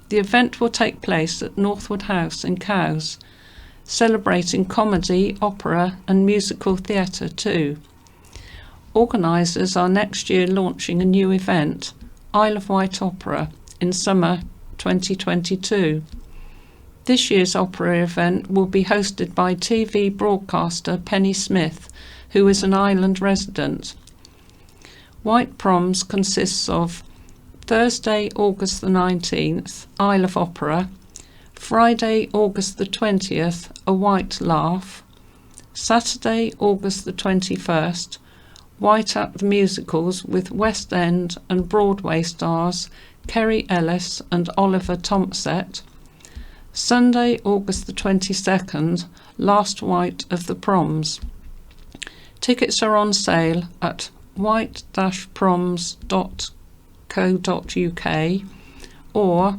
The event will take place at Northwood House in Cowes, celebrating comedy, opera and musical theatre too. Organisers are next year launching a new event, Isle of Wight Opera, in summer 2022. This year's opera event will be hosted by TV broadcaster Penny Smith, who is an island resident. Wight Proms consists of Thursday, August the 19th, Isle of Opera, Friday, August the 20th, A Wight Laugh, Saturday, August the 21st, Wight at the Musicals with West End and Broadway stars Kerry Ellis and Oliver Thompsett, Sunday, August the 22nd, Last Wight of the Proms. Tickets are on sale at wight-proms.co.uk or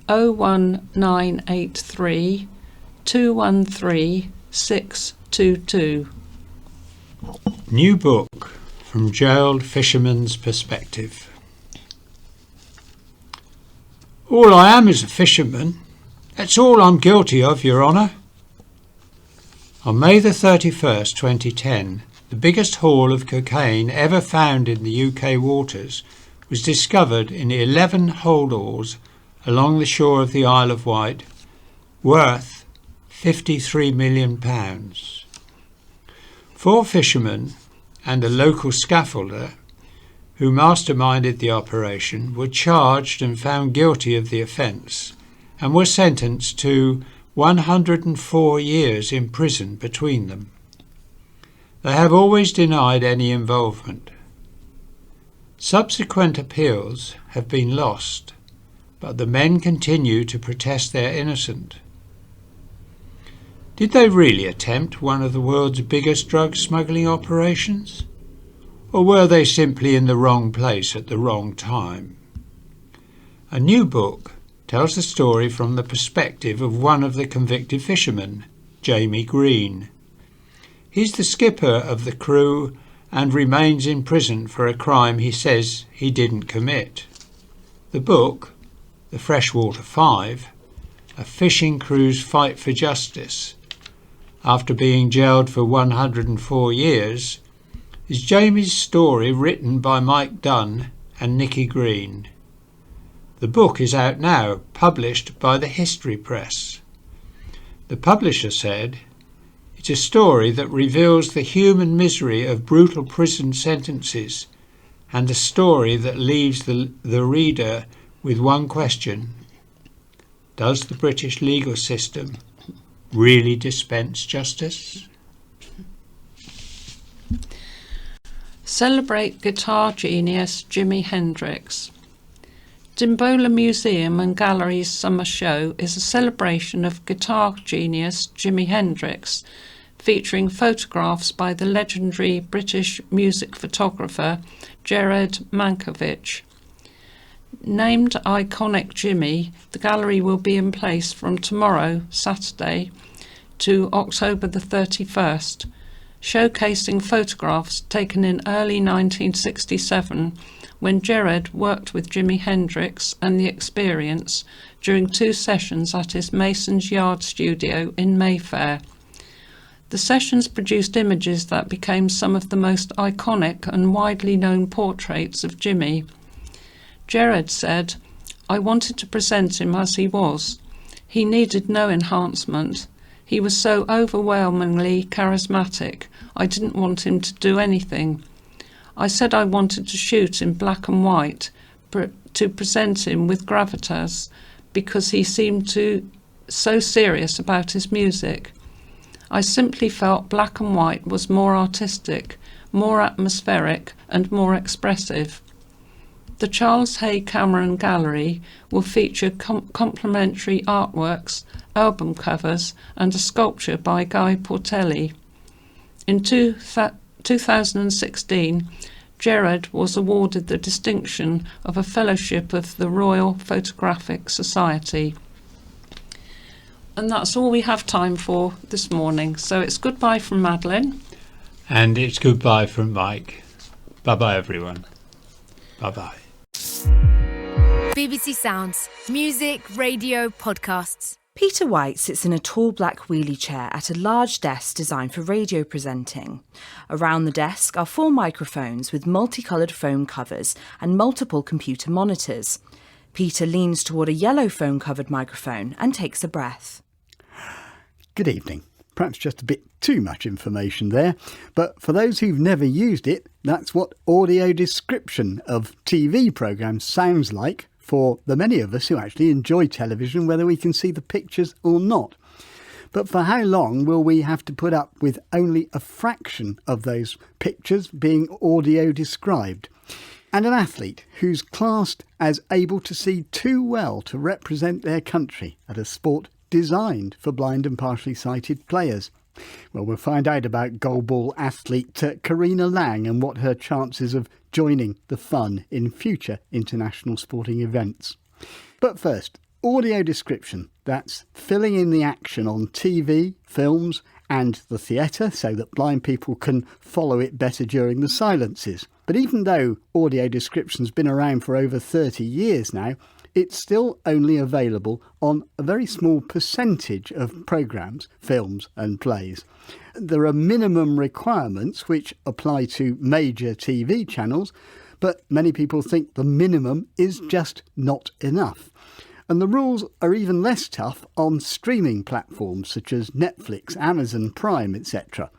01983 213 622. New book from Jailed Fisherman's Perspective. All I am is a fisherman. That's all I'm guilty of, Your Honour. On May the 31st, 2010, the biggest haul of cocaine ever found in the UK waters was discovered in 11 holdalls along the shore of the Isle of Wight, worth £53 million. 4 fishermen and a local scaffolder who masterminded the operation were charged and found guilty of the offence and were sentenced to 104 years in prison between them. They have always denied any involvement. Subsequent appeals have been lost, but the men continue to protest they're innocent. Did they really attempt one of the world's biggest drug smuggling operations? Or were they simply in the wrong place at the wrong time? A new book tells the story from the perspective of one of the convicted fishermen, Jamie Green. He's the skipper of the crew and remains in prison for a crime he says he didn't commit. The book, The Freshwater Five, a fishing crew's fight for justice, after being jailed for 104 years, is Jamie's story written by Mike Dunn and Nicky Green. The book is out now, published by the History Press. The publisher said, "It's a story that reveals the human misery of brutal prison sentences and a story that leaves the reader with one question. Does the British legal system really dispense justice?" Celebrate guitar genius Jimi Hendrix. Dimbola Museum and Gallery's summer show is a celebration of guitar genius Jimi Hendrix, featuring photographs by the legendary British music photographer Jared Mankiewicz. Named Iconic Jimmy, the gallery will be in place from tomorrow, Saturday, to October the 31st, showcasing photographs taken in early 1967 when Jared worked with Jimi Hendrix and The Experience during 2 sessions at his Mason's Yard studio in Mayfair. The sessions produced images that became some of the most iconic and widely known portraits of Jimmy. Jared said, "I wanted to present him as he was. He needed no enhancement. He was so overwhelmingly charismatic, I didn't want him to do anything. I said I wanted to shoot in black and white to present him with gravitas because he seemed so serious about his music. I simply felt black and white was more artistic, more atmospheric and more expressive." The Charles Hay Cameron Gallery will feature complimentary artworks, album covers and a sculpture by Guy Portelli. In 2016, Jared was awarded the distinction of a Fellowship of the Royal Photographic Society. And that's all we have time for this morning. So it's goodbye from Madeline. And it's goodbye from Mike. Bye-bye, everyone. Bye-bye. BBC Sounds. Music, radio, podcasts. Peter Wight sits in a tall black wheelie chair at a large desk designed for radio presenting. Around the desk are 4 microphones with multicoloured foam covers and multiple computer monitors. Peter leans toward a yellow foam-covered microphone and takes a breath. Good evening. Perhaps just a bit too much information there, but for those who've never used it, that's what audio description of TV programmes sounds like for the many of us who actually enjoy television, whether we can see the pictures or not. But for how long will we have to put up with only a fraction of those pictures being audio described? And an athlete who's classed as able to see too well to represent their country at a sport designed for blind and partially sighted players. Well, we'll find out about goalball athlete Karina Lang and what her chances of joining the fun in future international sporting events. But first, audio description. That's filling in the action on TV, films and the theatre so that blind people can follow it better during the silences. But even though audio description's been around for over 30 years now, it's still only available on a very small percentage of programmes, films and plays. There are minimum requirements which apply to major TV channels, but many people think the minimum is just not enough. And the rules are even less tough on streaming platforms such as Netflix, Amazon Prime, etc.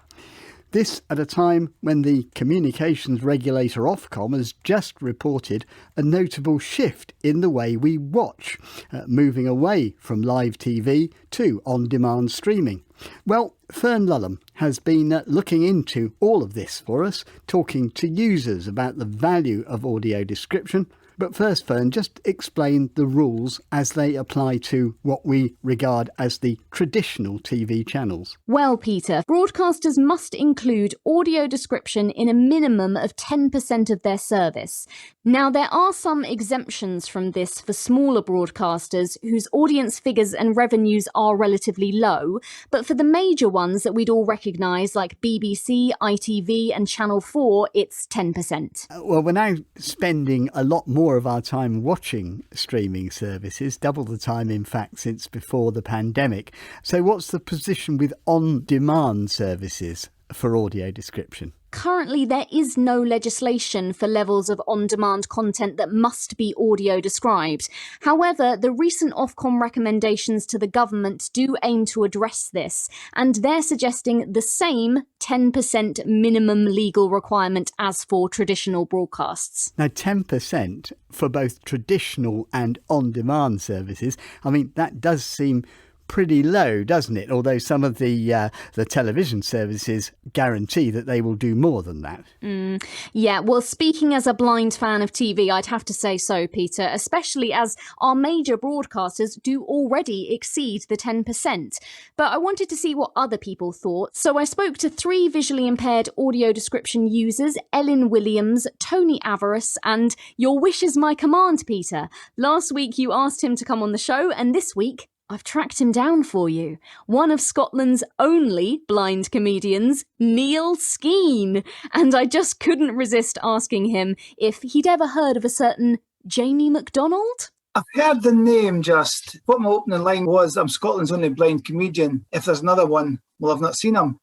This at a time when the communications regulator Ofcom has just reported a notable shift in the way we watch, moving away from live TV to on-demand streaming. Well, Fern Lulham has been looking into all of this for us, talking to users about the value of audio description. But first, Fern, just explain the rules as they apply to what we regard as the traditional TV channels. Well, Peter, broadcasters must include audio description in a minimum of 10% of their service. Now, there are some exemptions from this for smaller broadcasters whose audience figures and revenues are relatively low, but for the major ones that we'd all recognise, like BBC, ITV and Channel 4, it's 10%. Well, we're now spending a lot more of our time watching streaming services, double the time, in fact, since before the pandemic. So what's the position with on-demand services for audio description? Currently, there is no legislation for levels of on-demand content that must be audio described. However, the recent Ofcom recommendations to the government do aim to address this, and they're suggesting the same 10% minimum legal requirement as for traditional broadcasts. Now, 10% for both traditional and on-demand services, I mean, that does seem pretty low, doesn't it? Although some of the television services guarantee that they will do more than that. Yeah, well, speaking as a blind fan of TV, I'd have to say so, Peter, especially as our major broadcasters do already exceed the 10%. But I wanted to see what other people thought, so I spoke to 3 visually impaired audio description users, Ellen Williams, Tony Avarice, and Your Wish is My Command, Peter. Last week you asked him to come on the show, and this week I've tracked him down for you. One of Scotland's only blind comedians, Neil Skeen. And I just couldn't resist asking him if he'd ever heard of a certain Jamie MacDonald. I've heard the name just. What my opening line was, I'm Scotland's only blind comedian. If there's another one, well, I've not seen him.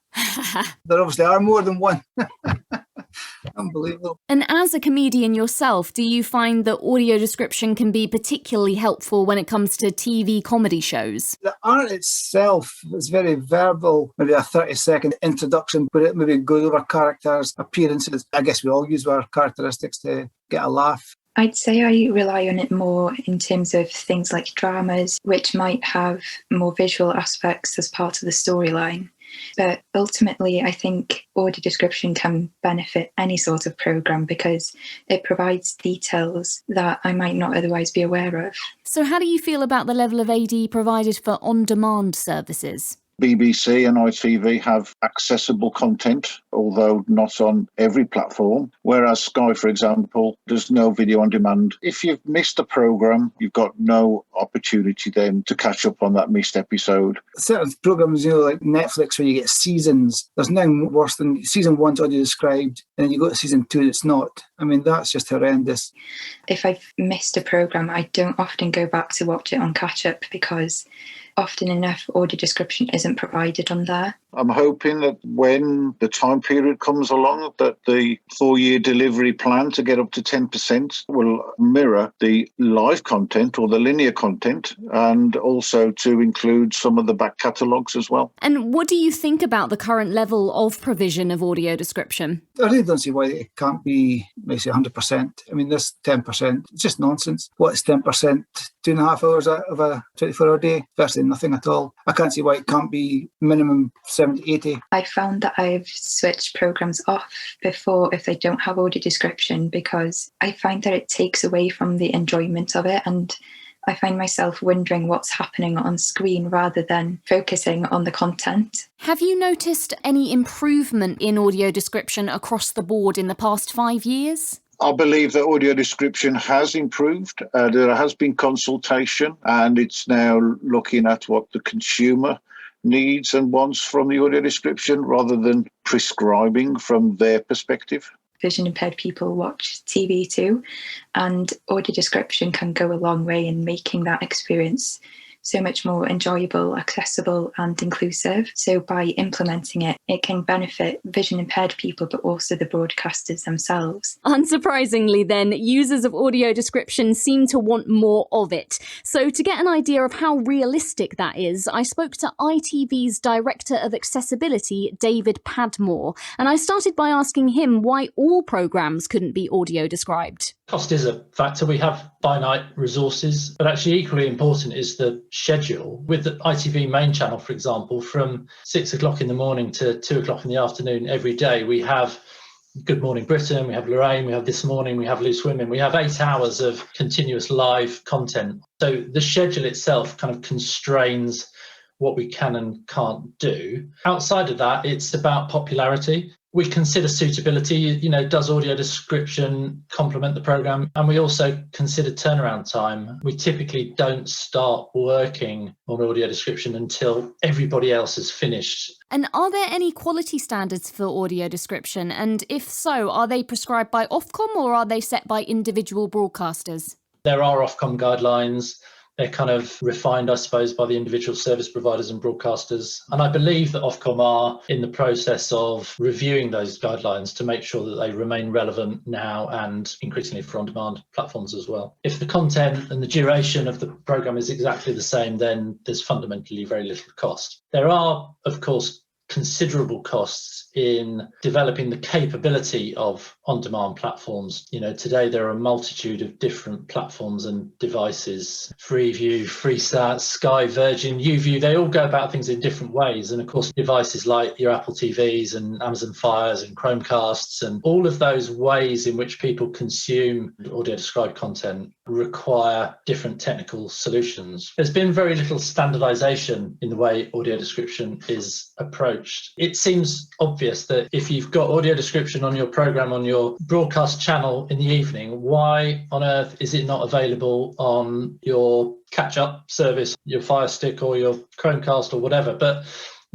There obviously are more than one. Unbelievable. And as a comedian yourself, do you find that audio description can be particularly helpful when it comes to TV comedy shows? The art itself is very verbal, maybe a 30-second introduction, but it maybe goes over characters, appearances. I guess we all use our characteristics to get a laugh. I'd say I rely on it more in terms of things like dramas, which might have more visual aspects as part of the storyline. But ultimately, I think audio description can benefit any sort of programme because it provides details that I might not otherwise be aware of. So how do you feel about the level of AD provided for on-demand services? BBC and ITV have accessible content, although not on every platform, whereas Sky, for example, there's no video on demand. If you've missed a programme, you've got no opportunity then to catch up on that missed episode. Certain programmes, like Netflix, where you get seasons, there's nothing worse than season 1's audio described, and then you go to season 2, it's not. I mean, that's just horrendous. If I've missed a programme, I don't often go back to watch it on catch-up because often enough audio description isn't provided on there. I'm hoping that when the time period comes along, that the 4-year delivery plan to get up to 10% will mirror the live content or the linear content, and also to include some of the back catalogues as well. And what do you think about the current level of provision of audio description? I really don't see why it can't be, basically 100%. I mean, this 10%, it's just nonsense. What is 10%? 2.5 hours of a 24-hour day? Virtually nothing at all. I can't see why it can't be minimum 70, 80. I found that I've switched programmes off before if they don't have audio description because I find that it takes away from the enjoyment of it, and I find myself wondering what's happening on screen rather than focusing on the content. Have you noticed any improvement in audio description across the board in the past 5 years? I believe that audio description has improved. There has been consultation, and it's now looking at what the consumer needs and wants from the audio description rather than prescribing from their perspective. Vision impaired people watch TV too, and audio description can go a long way in making that experience so much more enjoyable, accessible and inclusive. So by implementing it, it can benefit vision impaired people, but also the broadcasters themselves. Unsurprisingly then, users of audio description seem to want more of it. So to get an idea of how realistic that is, I spoke to ITV's Director of Accessibility, David Padmore, and I started by asking him why all programmes couldn't be audio described. Cost is a factor. We have finite resources, but actually equally important is the schedule. With the ITV main channel, for example, from 6 o'clock in the morning to 2 o'clock in the afternoon every day, we have Good Morning Britain, we have Lorraine, we have This Morning, we have Loose Women. We have 8 hours of continuous live content. So the schedule itself kind of constrains what we can and can't do. Outside of that, it's about popularity. We consider suitability, does audio description complement the programme? And we also consider turnaround time. We typically don't start working on audio description until everybody else has finished. And are there any quality standards for audio description? And if so, are they prescribed by Ofcom or are they set by individual broadcasters? There are Ofcom guidelines. They're kind of refined, I suppose, by the individual service providers and broadcasters. And I believe that Ofcom are in the process of reviewing those guidelines to make sure that they remain relevant now and increasingly for on-demand platforms as well. If the content and the duration of the programme is exactly the same, then there's fundamentally very little cost. There are, of course, considerable costs in developing the capability of on-demand platforms. Today there are a multitude of different platforms and devices. Freeview, Freesat, Sky, Virgin, YouView, they all go about things in different ways. And of course, devices like your Apple TVs and Amazon Fires and Chromecasts and all of those ways in which people consume audio described content require different technical solutions. There's been very little standardization in the way audio description is approached. It seems obvious that if you've got audio description on your programme on your broadcast channel in the evening, why on earth is it not available on your catch-up service, your Fire Stick or your Chromecast or whatever? But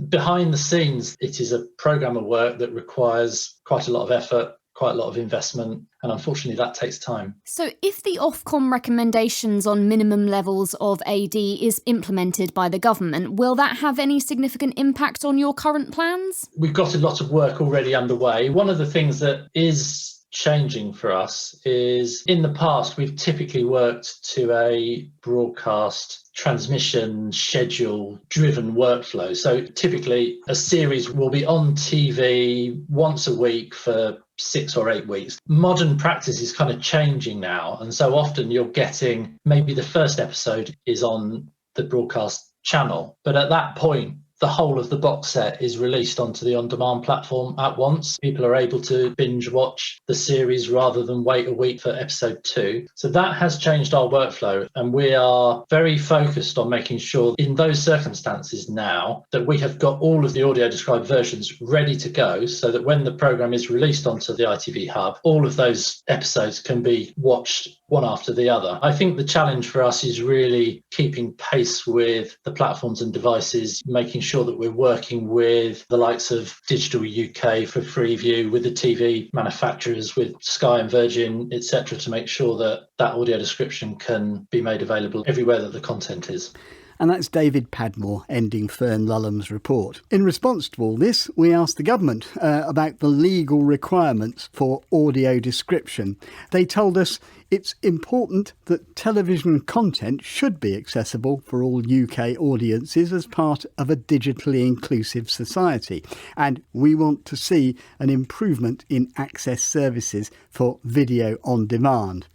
behind the scenes, it is a programme of work that requires quite a lot of effort, quite a lot of investment, and unfortunately that takes time. So if the Ofcom recommendations on minimum levels of AD is implemented by the government, will that have any significant impact on your current plans? We've got a lot of work already underway. One of the things that is changing for us is in the past we've typically worked to a broadcast transmission schedule driven workflow. So typically a series will be on TV once a week for 6 or 8 weeks. Modern practice is kind of changing now. And so often you're getting maybe the first episode is on the broadcast channel. But at that point, the whole of the box set is released onto the on-demand platform at once. People are able to binge watch the series rather than wait a week for episode 2. So that has changed our workflow, and we are very focused on making sure in those circumstances now that we have got all of the audio described versions ready to go so that when the programme is released onto the ITV Hub, all of those episodes can be watched one after the other. I think the challenge for us is really keeping pace with the platforms and devices, making sure that we're working with the likes of Digital UK for Freeview, with the TV manufacturers, with Sky and Virgin, etc., to make sure that that audio description can be made available everywhere that the content is. And that's David Padmore ending Fern Lulham's report. In response to all this, we asked the government about the legal requirements for audio description. They told us it's important that television content should be accessible for all UK audiences as part of a digitally inclusive society. And we want to see an improvement in access services for video on demand.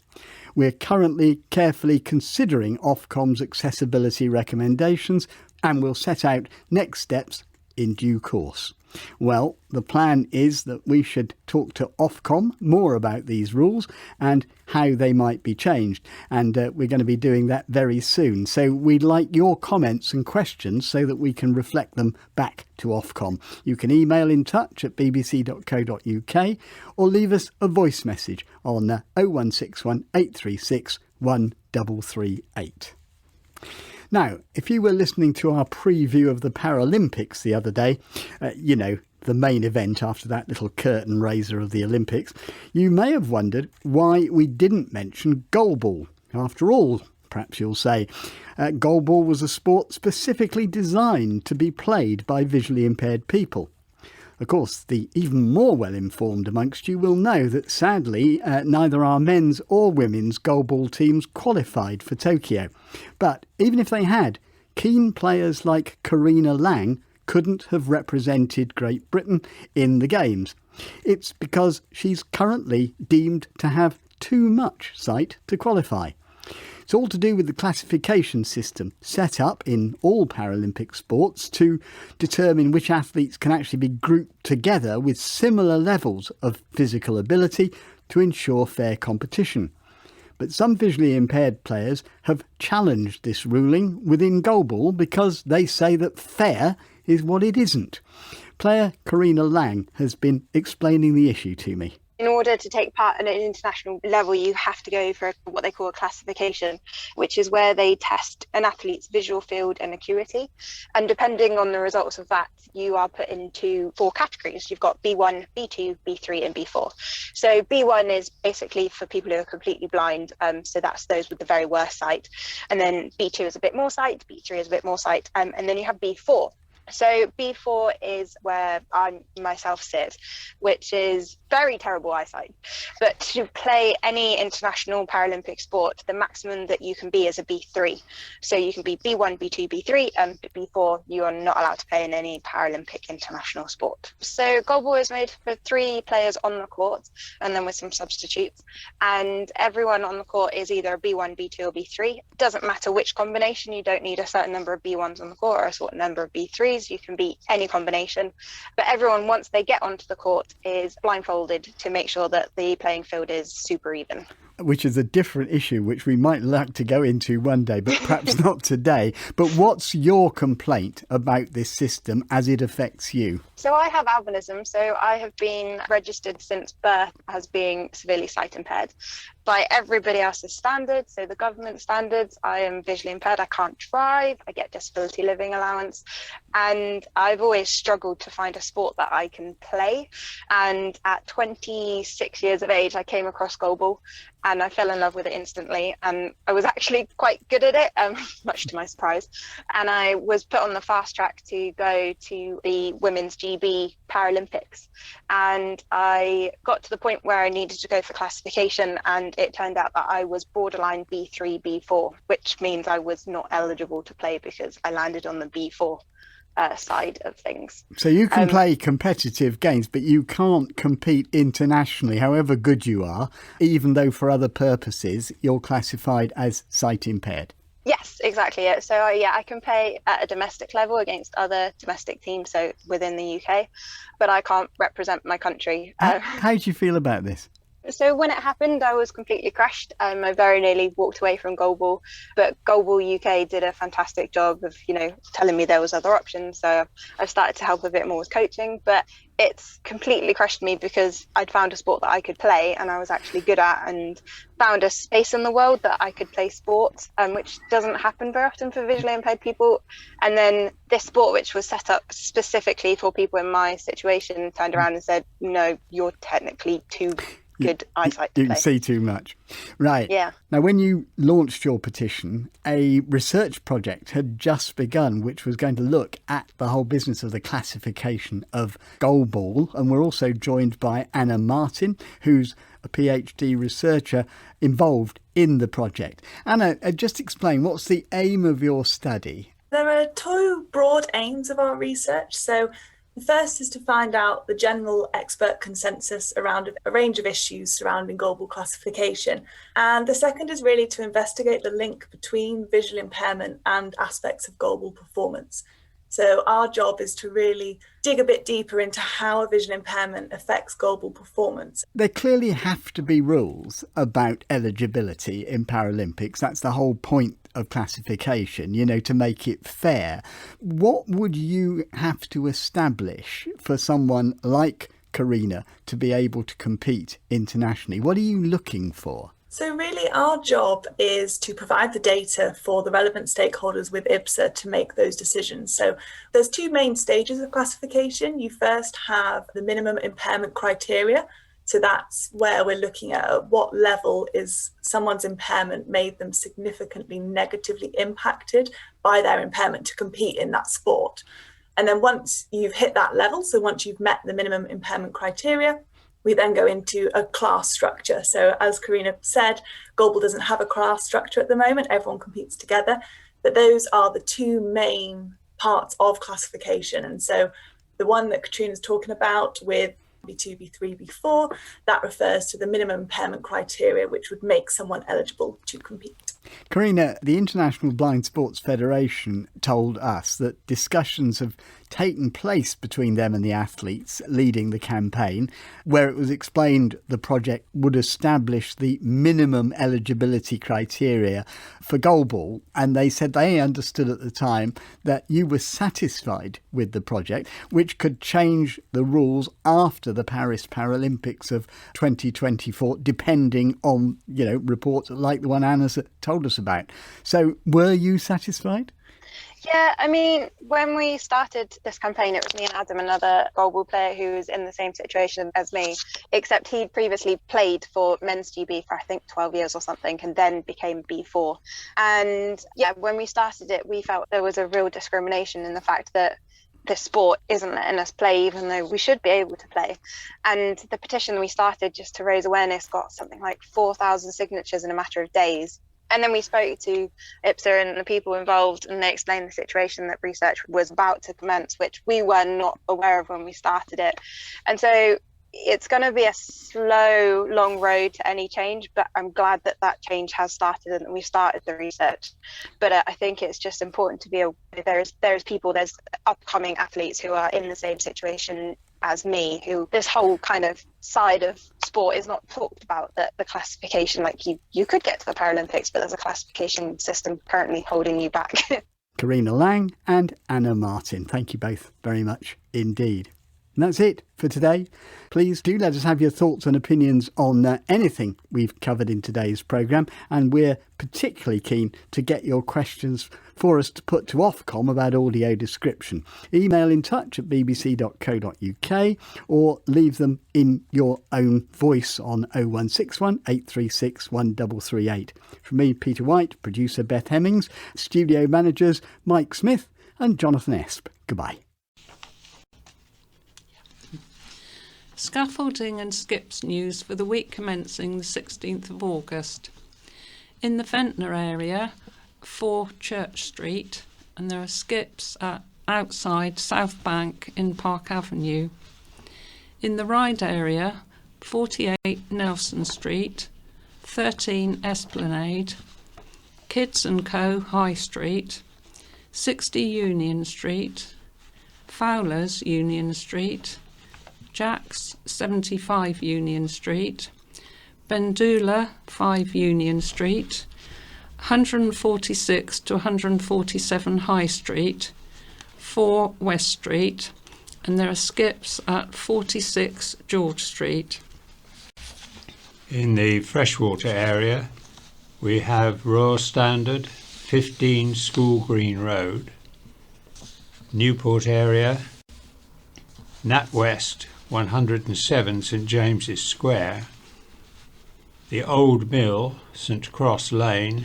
We're currently carefully considering Ofcom's accessibility recommendations and will set out next steps in due course. Well, the plan is that we should talk to Ofcom more about these rules and how they might be changed. And we're going to be doing that very soon. So we'd like your comments and questions so that we can reflect them back to Ofcom. You can email in touch at bbc.co.uk or leave us a voice message on 0161 836 1338. Now, if you were listening to our preview of the Paralympics the other day, the main event after that little curtain raiser of the Olympics, you may have wondered why we didn't mention goalball. After all, perhaps you'll say, goalball was a sport specifically designed to be played by visually impaired people. Of course, the even more well-informed amongst you will know that sadly, neither our men's or women's goalball teams qualified for Tokyo. But even if they had, keen players like Karina Lang couldn't have represented Great Britain in the Games. It's because she's currently deemed to have too much sight to qualify. It's all to do with the classification system set up in all Paralympic sports to determine which athletes can actually be grouped together with similar levels of physical ability to ensure fair competition. But some visually impaired players have challenged this ruling within goalball because they say that fair is what it isn't. Player Karina Lang has been explaining the issue to me. In order to take part at an international level, you have to go for what they call a classification, which is where they test an athlete's visual field and acuity. And depending on the results of that, you are put into 4 categories. You've got B1, B2, B3 and B4. So B1 is basically for people who are completely blind. So that's those with the very worst sight. And then B2 is a bit more sight, B3 is a bit more sight. And then you have B4. So B4 is where I myself sit, which is very terrible eyesight. But to play any international Paralympic sport, the maximum that you can be is a B3. So you can be B1, B2, B3, and B4, you are not allowed to play in any Paralympic international sport. So goalball is made for 3 players on the court, and then with some substitutes. And everyone on the court is either a B1, B2, or B3. It doesn't matter which combination. You don't need a certain number of B1s on the court or a certain number of B3s. You can be any combination, but everyone, once they get onto the court, is blindfolded to make sure that the playing field is super even. Which is a different issue, which we might like to go into one day, but perhaps not today. But what's your complaint about this system as it affects you? So I have albinism, so I have been registered since birth as being severely sight impaired. By everybody else's standards, so the government standards, I am visually impaired, I can't drive, I get disability living allowance, and I've always struggled to find a sport that I can play. And at 26 years of age, I came across goalball and I fell in love with it instantly, and I was actually quite good at it, much to my surprise. And I was put on the fast track to go to the Women's GB Paralympics, and I got to the point where I needed to go for classification, and it turned out that I was borderline B3, B4, which means I was not eligible to play because I landed on the B4 side of things. So you can play competitive games, but you can't compete internationally, however good you are, even though for other purposes you're classified as sight impaired. Yes, exactly. So I can play at a domestic level against other domestic teams, so within the UK, but I can't represent my country. How do you feel about this? So when it happened, I was completely crushed. I very nearly walked away from goalball, but Goalball UK did a fantastic job of, telling me there was other options. So I've started to help a bit more with coaching, but it's completely crushed me because I'd found a sport that I could play and I was actually good at, and found a space in the world that I could play sports, which doesn't happen very often for visually impaired people. And then this sport, which was set up specifically for people in my situation, turned around and said, no, you're technically too good eyesight to You play. can see too much. Right. Yeah. Now, when you launched your petition, a research project had just begun, which was going to look at the whole business of the classification of goalball. And we're also joined by Anna Martin, who's a PhD researcher involved in the project. Anna, just explain, what's the aim of your study? There are 2 broad aims of our research. So the first is to find out the general expert consensus around a range of issues surrounding goalball classification. And the second is really to investigate the link between visual impairment and aspects of goalball performance. So our job is to really dig a bit deeper into how a visual impairment affects goalball performance. There clearly have to be rules about eligibility in Paralympics. That's the whole point of classification, to make it fair. What would you have to establish for someone like Karina to be able to compete internationally? What are you looking for? So really our job is to provide the data for the relevant stakeholders with IBSA to make those decisions. So there's 2 main stages of classification. You first have the minimum impairment criteria. So that's where we're looking at what level is someone's impairment made them significantly negatively impacted by their impairment to compete in that sport. And then once you've hit that level, so once you've met the minimum impairment criteria, we then go into a class structure. So as Karina said, goalball doesn't have a class structure at the moment. Everyone competes together, but those are the 2 main parts of classification. And so the one that Katrina's talking about with B2, B3, B4, that refers to the minimum impairment criteria, which would make someone eligible to compete. Karina, the International Blind Sports Federation told us that discussions have taken place between them and the athletes leading the campaign, where it was explained the project would establish the minimum eligibility criteria for goalball, and they said they understood at the time that you were satisfied with the project, which could change the rules after the Paris Paralympics of 2024, depending on, reports like the one Anna's told us about. So were you satisfied? Yeah, I mean, when we started this campaign, it was me and Adam, another goalball player who was in the same situation as me, except he'd previously played for men's GB for, I think, 12 years or something, and then became B4. And yeah, when we started it, we felt there was a real discrimination in the fact that this sport isn't letting us play, even though we should be able to play. And the petition we started just to raise awareness got something like 4,000 signatures in a matter of days. And then we spoke to IPSA and the people involved, and they explained the situation that research was about to commence, which we were not aware of when we started it. And so it's going to be a slow, long road to any change, but I'm glad that that change has started and that we've started the research. But I think it's just important to be aware there's upcoming athletes who are in the same situation as me, who this whole kind of side of sport is not talked about, that the classification, like you could get to the Paralympics, but there's a classification system currently holding you back. Karina Lang and Anna Martin, thank you both very much indeed. And that's it for today. Please do let us have your thoughts and opinions on anything we've covered in today's programme, and we're particularly keen to get your questions for us to put to Ofcom about audio description. Email in touch at bbc.co.uk or leave them in your own voice on 0161 836 1338. From me, Peter Wight, producer Beth Hemmings, studio managers Mike Smith and Jonathan Esp. Goodbye. Scaffolding and skips news for the week commencing the 16th of August. In the Ventnor area, 4 Church Street, and there are skips outside South Bank in Park Avenue. In the Ryde area, 48 Nelson Street, 13 Esplanade, Kids & Co High Street, 60 Union Street, Fowler's Union Street, Jack's 75 Union Street, Bendula 5 Union Street, 146 to 147 High Street, 4 West Street, and there are skips at 46 George Street. In the freshwater area, we have Royal Standard, 15 School Green Road, Newport area, NatWest, 107 St James's Square, the Old Mill, St Cross Lane,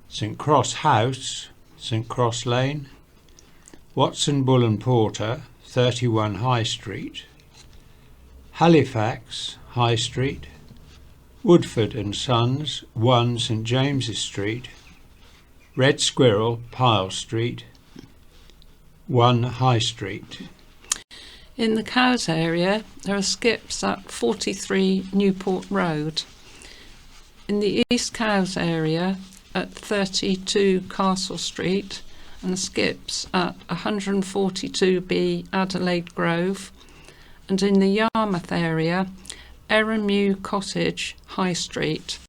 St Cross House, St Cross Lane, Watson Bull and Porter, 31 High Street, Halifax, High Street, Woodford and Sons, 1 St James's Street, Red Squirrel, Pyle Street, 1 High Street. In the Cowes area, there are skips at 43 Newport Road. In the East Cowes area, at 32 Castle Street, and skips at 142B Adelaide Grove. And in the Yarmouth area, Erremew Cottage, High Street.